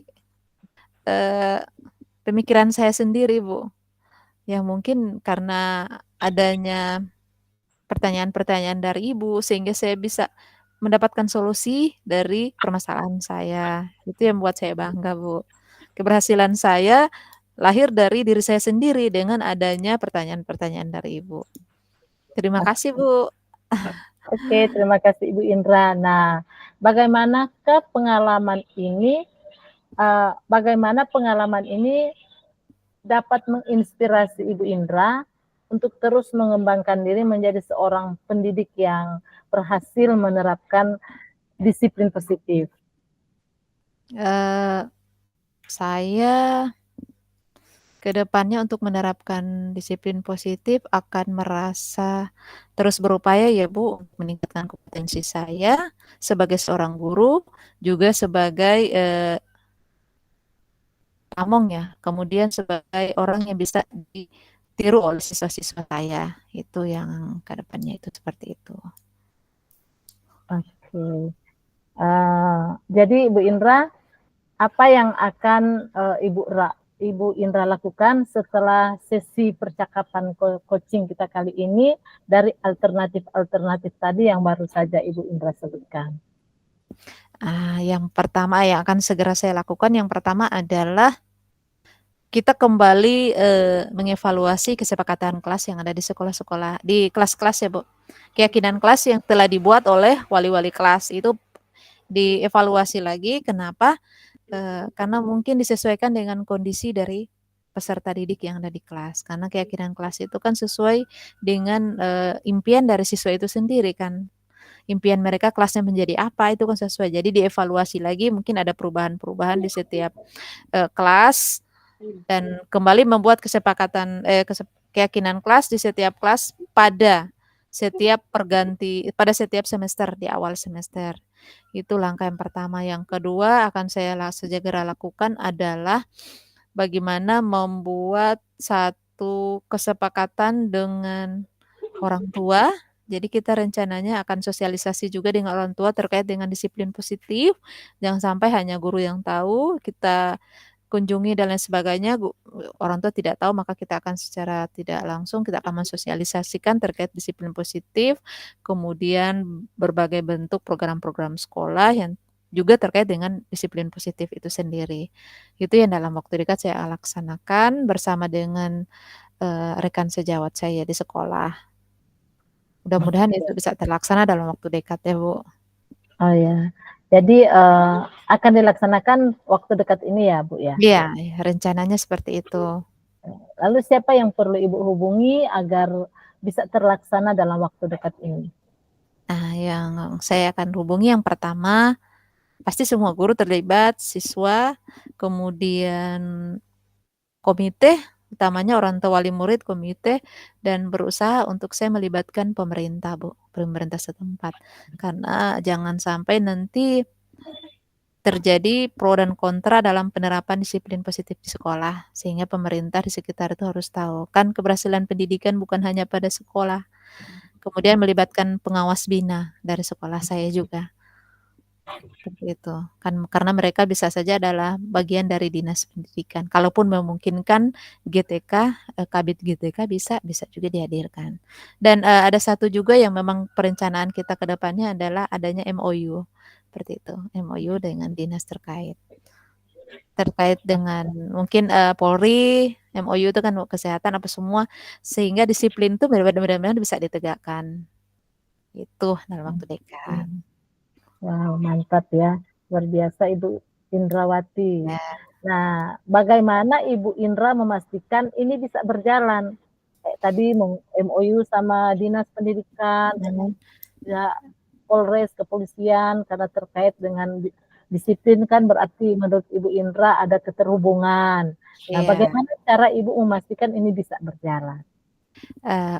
eh, pemikiran saya sendiri, Bu. Yang mungkin karena adanya pertanyaan-pertanyaan dari ibu sehingga saya bisa mendapatkan solusi dari permasalahan saya. Itu yang membuat saya bangga, Bu. Keberhasilan saya lahir dari diri saya sendiri dengan adanya pertanyaan-pertanyaan dari ibu. Terima kasih, Bu. Oke, terima kasih Ibu Indra. Nah, bagaimanakah pengalaman ini, bagaimana pengalaman ini dapat menginspirasi Ibu Indra untuk terus mengembangkan diri menjadi seorang pendidik yang berhasil menerapkan disiplin positif? Eh, saya ke depannya untuk menerapkan disiplin positif akan merasa terus berupaya ya Bu, untuk meningkatkan kompetensi saya sebagai seorang guru, juga sebagai pamong ya, kemudian sebagai orang yang bisa ditiru oleh siswa-siswa saya. Itu yang ke depannya itu seperti itu. Oke. Jadi Ibu Indra, apa yang akan Ibu Indra lakukan setelah sesi percakapan coaching kita kali ini dari alternatif-alternatif tadi yang baru saja Ibu Indra sebutkan? Yang pertama yang akan segera saya lakukan, yang pertama adalah kita kembali mengevaluasi kesepakatan kelas yang ada di sekolah-sekolah, di kelas-kelas ya Bu. Keyakinan kelas yang telah dibuat oleh wali-wali kelas itu dievaluasi lagi. Kenapa? Karena mungkin disesuaikan dengan kondisi dari peserta didik yang ada di kelas. Karena keyakinan kelas itu kan sesuai dengan impian dari siswa itu sendiri kan. Impian mereka kelasnya menjadi apa itu kan sesuai. Jadi dievaluasi lagi, mungkin ada perubahan-perubahan di setiap kelas dan kembali membuat keyakinan kelas di setiap kelas pada setiap semester di awal semester. Itu langkah yang pertama. Yang kedua akan saya segera lakukan adalah bagaimana membuat satu kesepakatan dengan orang tua. Jadi kita rencananya akan sosialisasi juga dengan orang tua terkait dengan disiplin positif. Jangan sampai hanya guru yang tahu, kita kunjungi dan lain sebagainya, orang tua tidak tahu, maka kita akan secara tidak langsung kita akan mensosialisasikan terkait disiplin positif, kemudian berbagai bentuk program-program sekolah yang juga terkait dengan disiplin positif itu sendiri. Itu yang dalam waktu dekat saya laksanakan bersama dengan rekan sejawat saya di sekolah. Mudah-mudahan itu bisa terlaksana dalam waktu dekat ya Bu. Oh ya, jadi akan dilaksanakan waktu dekat ini ya Bu ya? Iya, rencananya seperti itu. Lalu siapa yang perlu Ibu hubungi agar bisa terlaksana dalam waktu dekat ini? Nah, yang saya akan hubungi yang pertama, pasti semua guru terlibat, siswa, kemudian komite, utamanya orang tua wali murid, komite, dan berusaha untuk saya melibatkan pemerintah, Bu, pemerintah setempat. Karena jangan sampai nanti terjadi pro dan kontra dalam penerapan disiplin positif di sekolah, sehingga pemerintah di sekitar itu harus tahu. Kan keberhasilan pendidikan bukan hanya pada sekolah, Kemudian melibatkan pengawas bina dari sekolah saya juga. Seperti itu. Kan karena mereka bisa saja adalah bagian dari dinas pendidikan. Kalaupun memungkinkan GTK, kabid GTK bisa juga dihadirkan. Dan, ada satu juga yang memang perencanaan kita ke depannya adalah adanya MOU, seperti itu, MOU dengan dinas terkait. Terkait dengan mungkin, Polri, MOU itu kan kesehatan apa semua, sehingga disiplin itu benar-benar bisa ditegakkan. Itu dalam waktu dekat. Wow, mantap ya. Luar biasa Ibu Indrawati. Ya. Nah, bagaimana Ibu Indra memastikan ini bisa berjalan? Tadi MOU sama Dinas Pendidikan, ya, Polres, kepolisian, karena terkait dengan disiplin kan berarti menurut Ibu Indra ada keterhubungan. Nah, Iya. bagaimana cara Ibu memastikan ini bisa berjalan?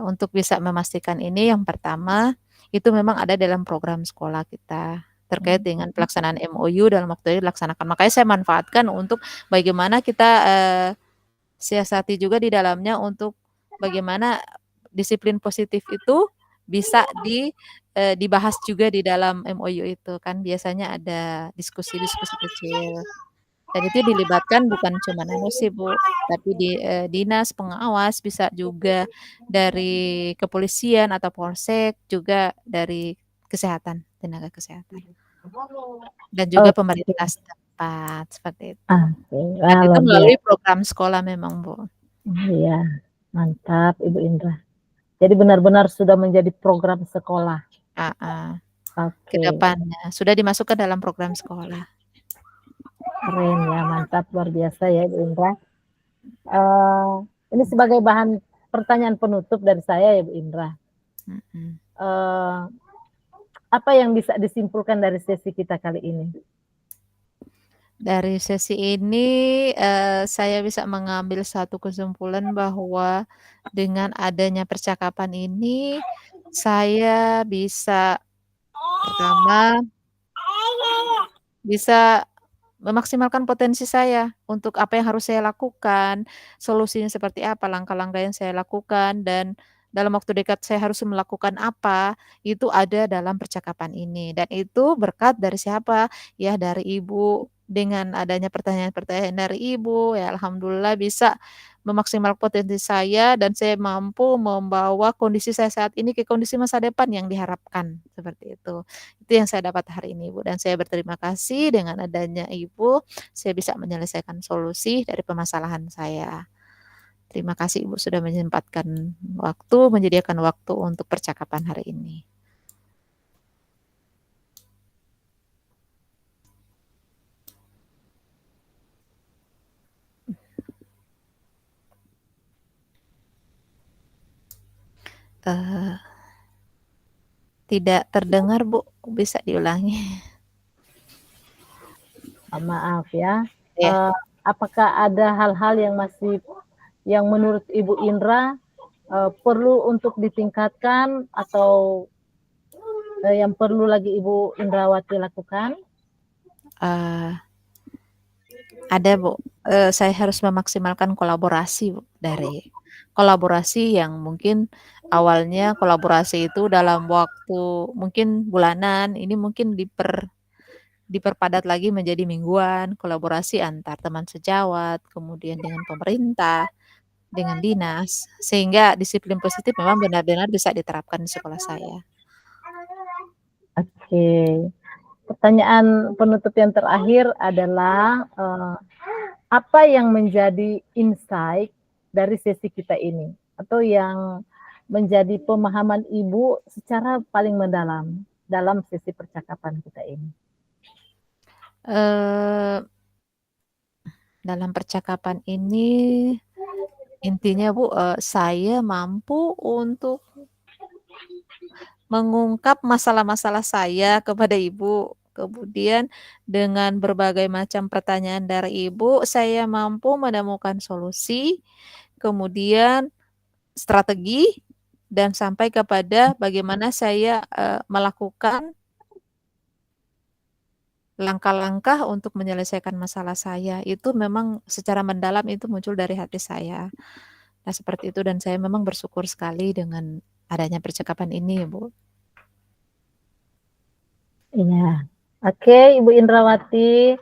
Untuk bisa memastikan ini yang pertama, itu memang ada dalam program sekolah kita, terkait dengan pelaksanaan MOU dalam waktu ini dilaksanakan. Makanya saya manfaatkan untuk bagaimana kita, siasati juga di dalamnya untuk bagaimana disiplin positif itu bisa dibahas juga di dalam MOU itu. Kan biasanya ada diskusi-diskusi kecil. Dan itu dilibatkan bukan cuma anu sih, Bu, tapi dinas pengawas, bisa juga dari kepolisian atau polsek, juga dari kesehatan, tenaga kesehatan. Dan juga pemerintah setempat, seperti itu. Oke, Dan itu luar melalui biasa. program sekolah memang, Bu. Iya, mantap Ibu Indra. Jadi benar-benar sudah menjadi program sekolah. Ke Oke, depannya, sudah dimasukkan dalam program sekolah. keren ya, mantap, luar biasa ya Ibu Indra. Ini sebagai bahan pertanyaan penutup dari saya ya Bu Indra. Apa yang bisa disimpulkan dari sesi kita kali ini? Dari sesi ini, saya bisa mengambil satu kesimpulan bahwa dengan adanya percakapan ini, saya bisa pertama, bisa memaksimalkan potensi saya untuk apa yang harus saya lakukan, solusinya seperti apa, langkah-langkah yang saya lakukan, dan dalam waktu dekat saya harus melakukan apa, itu ada dalam percakapan ini. Dan itu berkat dari siapa? Ya dari Ibu. Dengan adanya pertanyaan-pertanyaan dari Ibu, ya alhamdulillah bisa memaksimalkan potensi saya dan saya mampu membawa kondisi saya saat ini ke kondisi masa depan yang diharapkan, seperti itu. Itu yang saya dapat hari ini, Bu, dan saya berterima kasih dengan adanya Ibu, saya bisa menyelesaikan solusi dari permasalahan saya. Terima kasih Ibu sudah menyempatkan waktu, menyediakan waktu untuk percakapan hari ini. Tidak terdengar, Bu, bisa diulangi? Maaf ya. Iya. Apakah ada hal-hal yang menurut Ibu Indra perlu untuk ditingkatkan atau yang perlu lagi Ibu Indrawati lakukan? Ada, Bu. Saya harus memaksimalkan kolaborasi, Bu, dari kolaborasi yang mungkin awalnya kolaborasi itu dalam waktu mungkin bulanan, ini mungkin diperpadat lagi menjadi mingguan, kolaborasi antar teman sejawat, kemudian dengan pemerintah, dengan dinas, sehingga disiplin positif memang benar-benar bisa diterapkan di sekolah saya. Oke. Pertanyaan penutup yang terakhir adalah apa yang menjadi insight dari sesi kita ini atau yang menjadi pemahaman Ibu secara paling mendalam dalam sesi percakapan kita ini? Dalam percakapan ini intinya, Bu, saya mampu untuk mengungkap masalah-masalah saya kepada Ibu. Kemudian dengan berbagai macam pertanyaan dari Ibu, saya mampu menemukan solusi, kemudian strategi, dan sampai kepada bagaimana saya, melakukan langkah-langkah untuk menyelesaikan masalah saya. Itu memang secara mendalam itu muncul dari hati saya. Nah, seperti itu dan saya memang bersyukur sekali dengan adanya percakapan ini, Bu. Iya. Oke, Ibu Indrawati,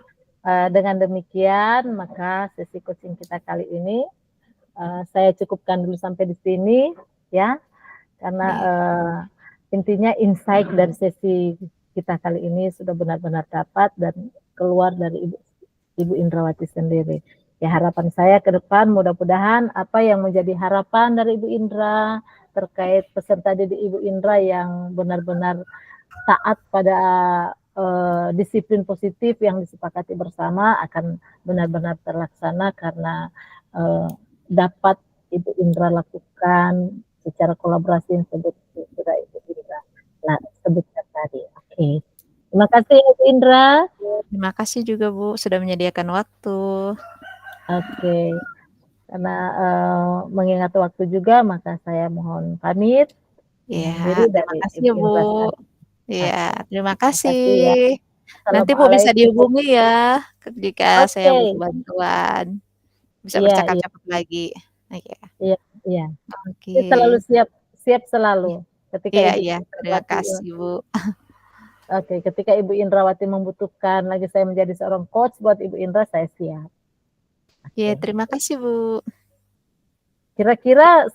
dengan demikian maka sesi coaching kita kali ini saya cukupkan dulu sampai di sini ya, karena intinya insight dari sesi kita kali ini sudah benar-benar dapat dan keluar dari Ibu Indrawati sendiri. Ya, harapan saya ke depan mudah-mudahan apa yang menjadi harapan dari Ibu Indra terkait peserta didik Ibu Indra yang benar-benar taat pada disiplin positif yang disepakati bersama akan benar-benar terlaksana karena dapat Ibu Indra lakukan secara kolaborasi yang sudah Ibu Indra sebutkan tadi. Oke. Terima kasih Ibu Indra. Terima kasih juga, Bu, sudah menyediakan waktu. Oke. Karena mengingat waktu juga maka saya mohon pamit Ya, diri terima dari kasih Ibu ya, Bu. Indra. Iya, terima Terima kasih ya. kasih. Nanti Bu bisa Assalamualaikum. dihubungi ya jika saya Oke. butuh bantuan. Bisa Iya, iya, bercakap-cakap lagi. Iya. iya, iya. Saya selalu Oke. siap selalu ketika Iya, Ibu iya. Terima Indrawati. kasih, Bu. Oke, ketika Ibu Indrawati membutuhkan lagi saya menjadi seorang coach buat Ibu Indra, saya siap. Iya, Oke. terima kasih, Bu. Kira-kira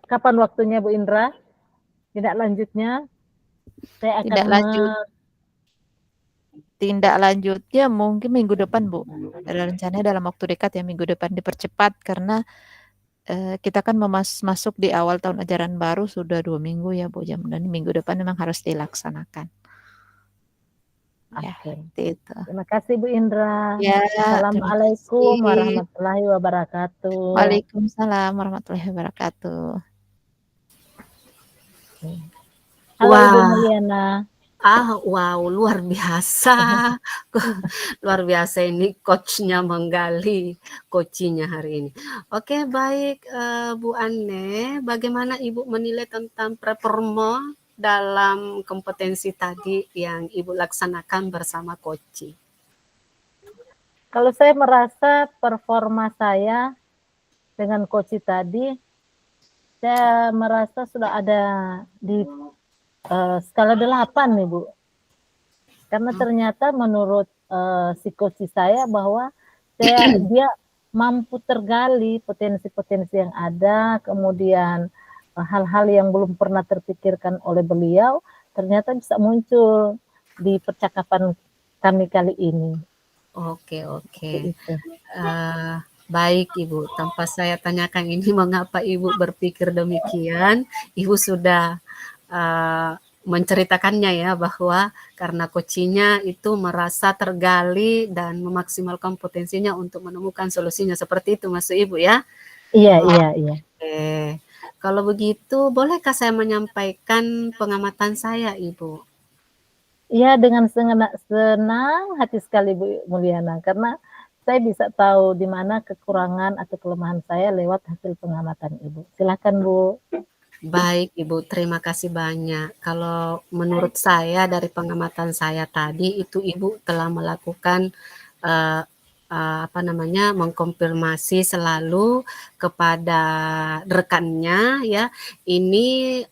kapan waktunya Bu Indra? Tindak lanjutnya saya akan Tindak lanjutnya mungkin minggu depan, Bu. Rencananya dalam waktu dekat ya, minggu depan dipercepat karena kita kan masuk di awal tahun ajaran baru sudah 2 minggu ya, Bu. Dan minggu depan memang harus dilaksanakan. Ya, Oke. itu. Terima kasih Bu Indra. Ya, terima Assalamualaikum kasih. warahmatullahi wabarakatuh. Waalaikumsalam warahmatullahi wabarakatuh. Halo Ibu Wah, Mulyana. wow, luar biasa. Luar biasa ini coach-nya menggali coaching-nya hari ini. Oke, baik Bu Anne, bagaimana Ibu menilai tentang performa dalam kompetensi tadi yang Ibu laksanakan bersama coaching? Kalau saya merasa performa saya dengan coach tadi, saya merasa sudah ada di skala 8 nih Bu. Karena ternyata menurut si coach saya bahwa dia mampu tergali potensi-potensi yang ada, kemudian hal-hal yang belum pernah terpikirkan oleh beliau, ternyata bisa muncul di percakapan kami kali ini. Oke. Baik Ibu, tanpa saya tanyakan ini mengapa Ibu berpikir demikian, Ibu sudah menceritakannya ya bahwa karena coachingnya itu merasa tergali dan memaksimalkan potensinya untuk menemukan solusinya, seperti itu maksud Ibu ya? Iya. Oke. Kalau begitu bolehkah saya menyampaikan pengamatan saya Ibu? Iya, dengan senang hati sekali Bu Mulyana, karena saya bisa tahu di mana kekurangan atau kelemahan saya lewat hasil pengamatan Ibu. Silakan Bu. Baik Ibu, terima kasih banyak. Kalau menurut saya dari pengamatan saya tadi itu Ibu telah melakukan mengkonfirmasi selalu kepada rekannya ya. Ini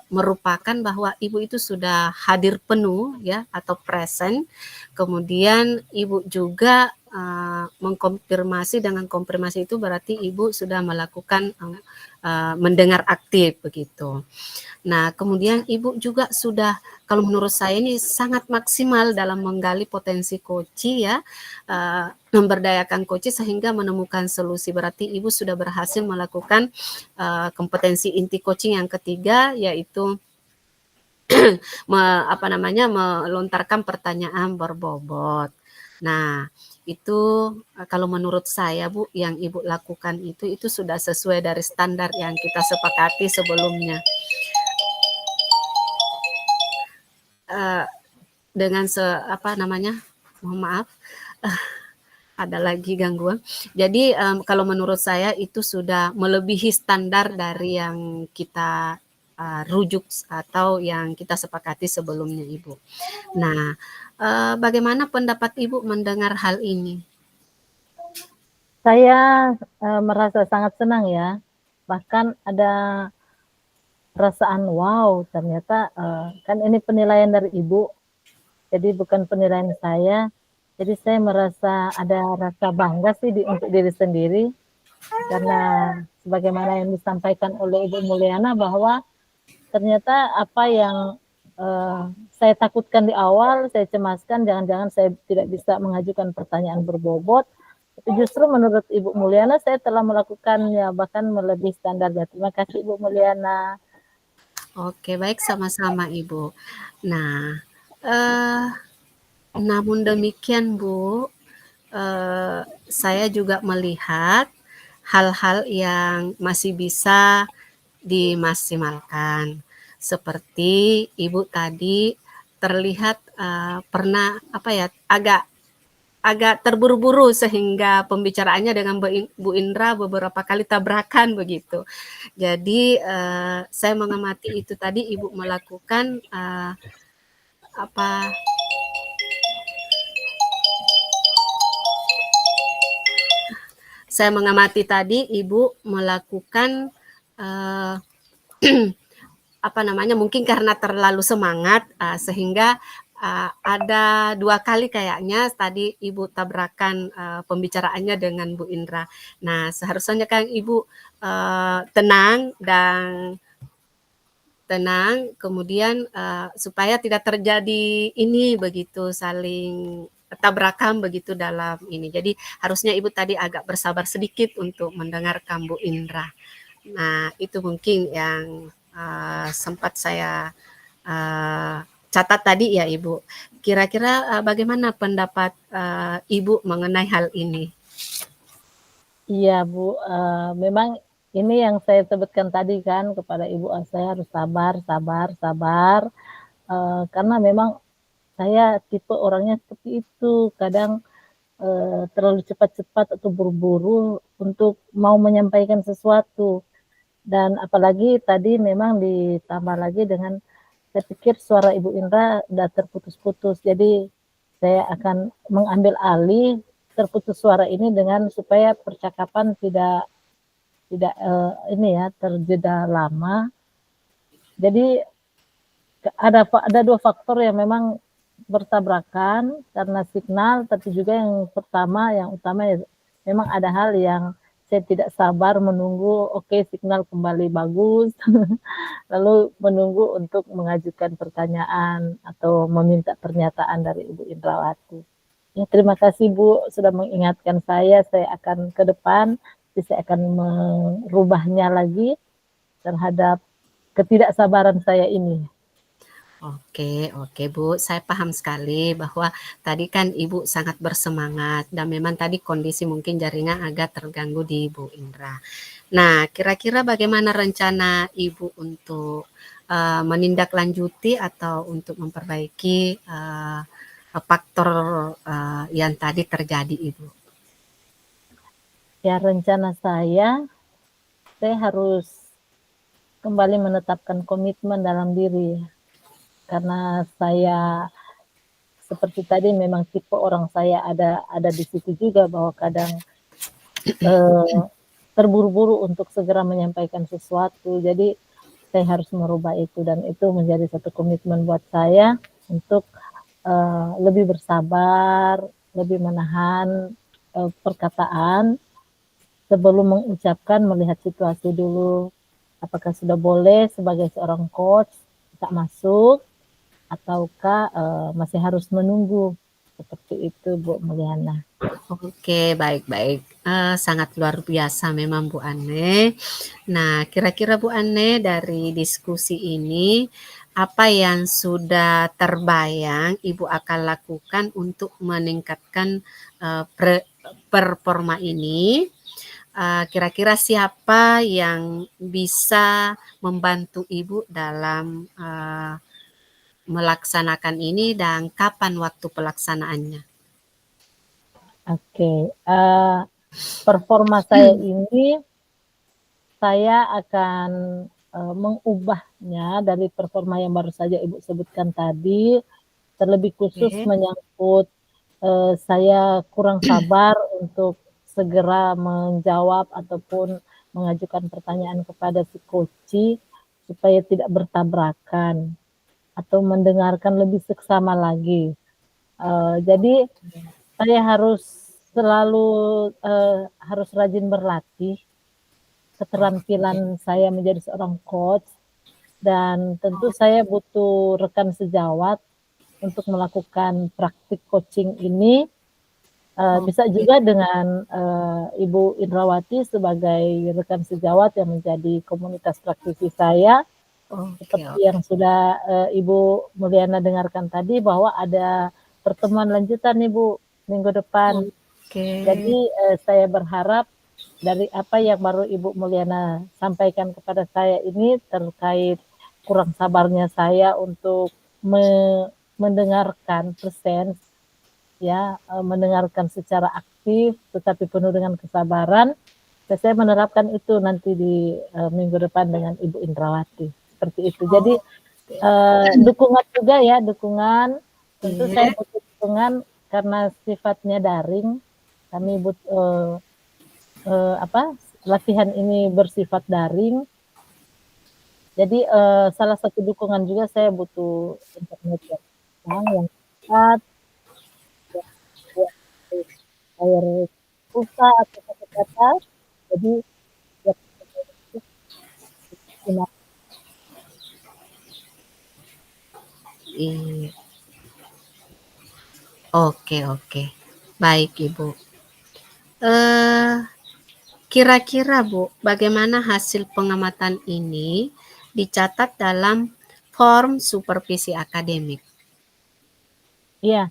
merupakan bahwa Ibu itu sudah hadir penuh ya atau present. Kemudian Ibu juga mengkonfirmasi, dengan konfirmasi itu berarti Ibu sudah melakukan mendengar aktif begitu. Nah, kemudian Ibu juga sudah, kalau menurut saya ini sangat maksimal dalam menggali potensi coach ya, memberdayakan coach sehingga menemukan solusi. Berarti Ibu sudah berhasil melakukan kompetensi inti coaching yang ketiga, yaitu melontarkan pertanyaan berbobot. Nah, itu kalau menurut saya Bu, yang Ibu lakukan itu sudah sesuai dari standar yang kita sepakati sebelumnya. Dengan mohon maaf, ada lagi gangguan. Jadi kalau menurut saya itu sudah melebihi standar dari yang kita rujuk atau yang kita sepakati sebelumnya Ibu. Nah, bagaimana pendapat Ibu mendengar hal ini? Saya merasa sangat senang ya, bahkan ada perasaan, wow ternyata kan ini penilaian dari Ibu, jadi bukan penilaian saya. Jadi saya merasa ada rasa bangga sih untuk diri sendiri, karena sebagaimana yang disampaikan oleh Ibu Mulyana bahwa ternyata apa yang saya takutkan di awal, saya cemaskan, jangan-jangan saya tidak bisa mengajukan pertanyaan berbobot, tapi justru menurut Ibu Mulyana saya telah melakukannya, bahkan melebihi standarnya. Terima kasih Ibu Mulyana. Oke, baik, sama-sama Ibu. Nah, namun demikian Bu, saya juga melihat hal-hal yang masih bisa dimaksimalkan. Seperti Ibu tadi terlihat pernah agak terburu-buru sehingga pembicaraannya dengan Bu Indra beberapa kali tabrakan begitu. Jadi saya mengamati itu tadi Ibu melakukan saya mengamati tadi Ibu melakukan mungkin karena terlalu semangat sehingga ada 2 kali kayaknya tadi Ibu tabrakan pembicaraannya dengan Bu Indra. Nah, seharusnya kan Ibu tenang, kemudian supaya tidak terjadi ini begitu, saling tabrakan begitu dalam ini. Jadi harusnya Ibu tadi agak bersabar sedikit untuk mendengarkan Bu Indra. Nah, itu mungkin yang sempat saya catat tadi ya Ibu. Kira-kira bagaimana pendapat Ibu mengenai hal ini? Iya Bu, memang ini yang saya sebutkan tadi kan kepada Ibu, saya harus sabar, karena memang saya tipe orangnya seperti itu, kadang terlalu cepat-cepat atau buru-buru untuk mau menyampaikan sesuatu. Dan apalagi tadi memang ditambah lagi dengan, saya pikir suara Ibu Indra udah terputus-putus, jadi saya akan mengambil alih terputus suara ini dengan supaya percakapan tidak terjeda lama. Jadi ada 2 faktor yang memang bertabrakan karena signal, tapi juga yang utama ya memang ada hal yang saya tidak sabar menunggu, oke signal kembali bagus, lalu menunggu untuk mengajukan pertanyaan atau meminta pernyataan dari Ibu Indrawati. Ya, terima kasih Bu sudah mengingatkan saya akan ke depan, saya akan merubahnya lagi terhadap ketidaksabaran saya ini. Oke Bu, saya paham sekali bahwa tadi kan Ibu sangat bersemangat dan memang tadi kondisi mungkin jaringan agak terganggu di Bu Indra. Nah, kira-kira bagaimana rencana Ibu untuk menindaklanjuti atau untuk memperbaiki faktor yang tadi terjadi Ibu? Ya, rencana saya harus kembali menetapkan komitmen dalam diri. Karena saya seperti tadi memang tipe orang saya ada di situ juga, bahwa kadang terburu-buru untuk segera menyampaikan sesuatu. Jadi saya harus merubah itu, dan itu menjadi satu komitmen buat saya untuk lebih bersabar, lebih menahan perkataan sebelum mengucapkan, melihat situasi dulu, apakah sudah boleh sebagai seorang coach tak masuk, ataukah masih harus menunggu, seperti itu Bu Mulyana. Oke, baik-baik. Sangat luar biasa memang Bu Ane. Nah, kira-kira Bu Ane dari diskusi ini, apa yang sudah terbayang Ibu akan lakukan untuk meningkatkan performa ini? Kira-kira siapa yang bisa membantu Ibu dalam melaksanakan ini dan kapan waktu pelaksanaannya? Oke, performa saya ini saya akan mengubahnya dari performa yang baru saja Ibu sebutkan tadi, terlebih khusus menyangkut saya kurang sabar untuk segera menjawab ataupun mengajukan pertanyaan kepada si coach supaya tidak bertabrakan atau mendengarkan lebih seksama lagi. Jadi saya harus selalu harus rajin berlatih keterampilan saya menjadi seorang coach, dan tentu saya butuh rekan sejawat untuk melakukan praktik coaching ini. Bisa juga dengan Ibu Indrawati sebagai rekan sejawat yang menjadi komunitas praktisi saya. Seperti yang sudah Ibu Mulyana dengarkan tadi, bahwa ada pertemuan lanjutan nih Bu minggu depan. Jadi saya berharap dari apa yang baru Ibu Mulyana sampaikan kepada saya ini terkait kurang sabarnya saya untuk mendengarkan presence, ya, mendengarkan secara aktif tetapi penuh dengan kesabaran. Saya menerapkan itu nanti di minggu depan dengan Ibu Indrawati. Seperti itu. Jadi dukungan juga ya, dukungan. Tentu saya butuh dukungan karena sifatnya daring. Kami latihan ini bersifat daring. Jadi salah satu dukungan juga saya butuh internet yang cepat, air pulsa atau kata-kata. Jadi Iya. Oke. Baik, Ibu. Kira-kira Bu, bagaimana hasil pengamatan ini dicatat dalam form supervisi akademik? Iya,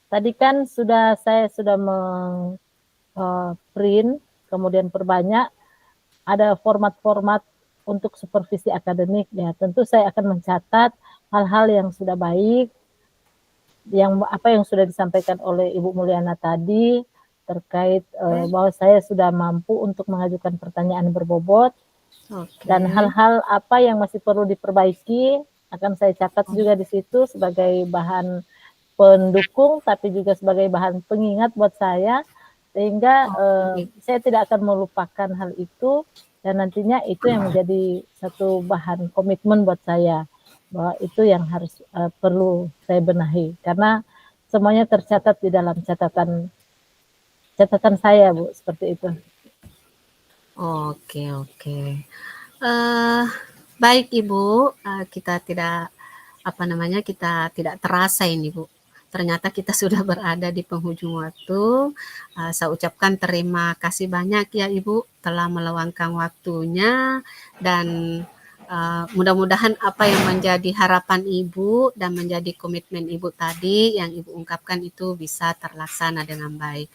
tadi kan saya sudah print, kemudian perbanyak, ada format-format untuk supervisi akademik ya. Tentu saya akan mencatat hal-hal yang sudah baik, apa yang sudah disampaikan oleh Ibu Mulyana tadi terkait bahwa saya sudah mampu untuk mengajukan pertanyaan berbobot, dan hal-hal apa yang masih perlu diperbaiki akan saya catat juga di situ sebagai bahan pendukung, tapi juga sebagai bahan pengingat buat saya, sehingga saya tidak akan melupakan hal itu, dan nantinya itu yang menjadi satu bahan komitmen buat saya, bahwa itu yang harus perlu saya benahi, karena semuanya tercatat di dalam catatan saya Bu, seperti itu. Oke. Baik Ibu, kita tidak terasa ini Bu. Ternyata kita sudah berada di penghujung waktu. Saya ucapkan terima kasih banyak ya Ibu telah meluangkan waktunya, dan mudah-mudahan apa yang menjadi harapan Ibu dan menjadi komitmen Ibu tadi yang Ibu ungkapkan itu bisa terlaksana dengan baik.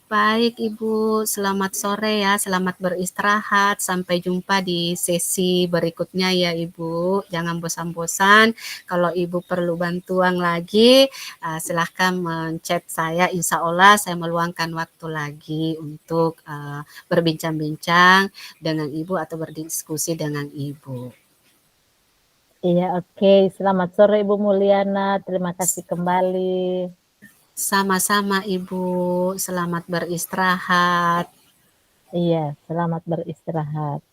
Baik Ibu, selamat sore ya, selamat beristirahat. Sampai jumpa di sesi berikutnya ya Ibu. Jangan bosan-bosan. Kalau Ibu perlu bantuan lagi, silahkan men-chat saya. Insya Allah saya meluangkan waktu lagi untuk berbincang-bincang dengan Ibu atau berdiskusi dengan Ibu. Iya, oke. Selamat sore Ibu Mulyana. Terima kasih kembali. Sama-sama Ibu, selamat beristirahat. Iya, selamat beristirahat.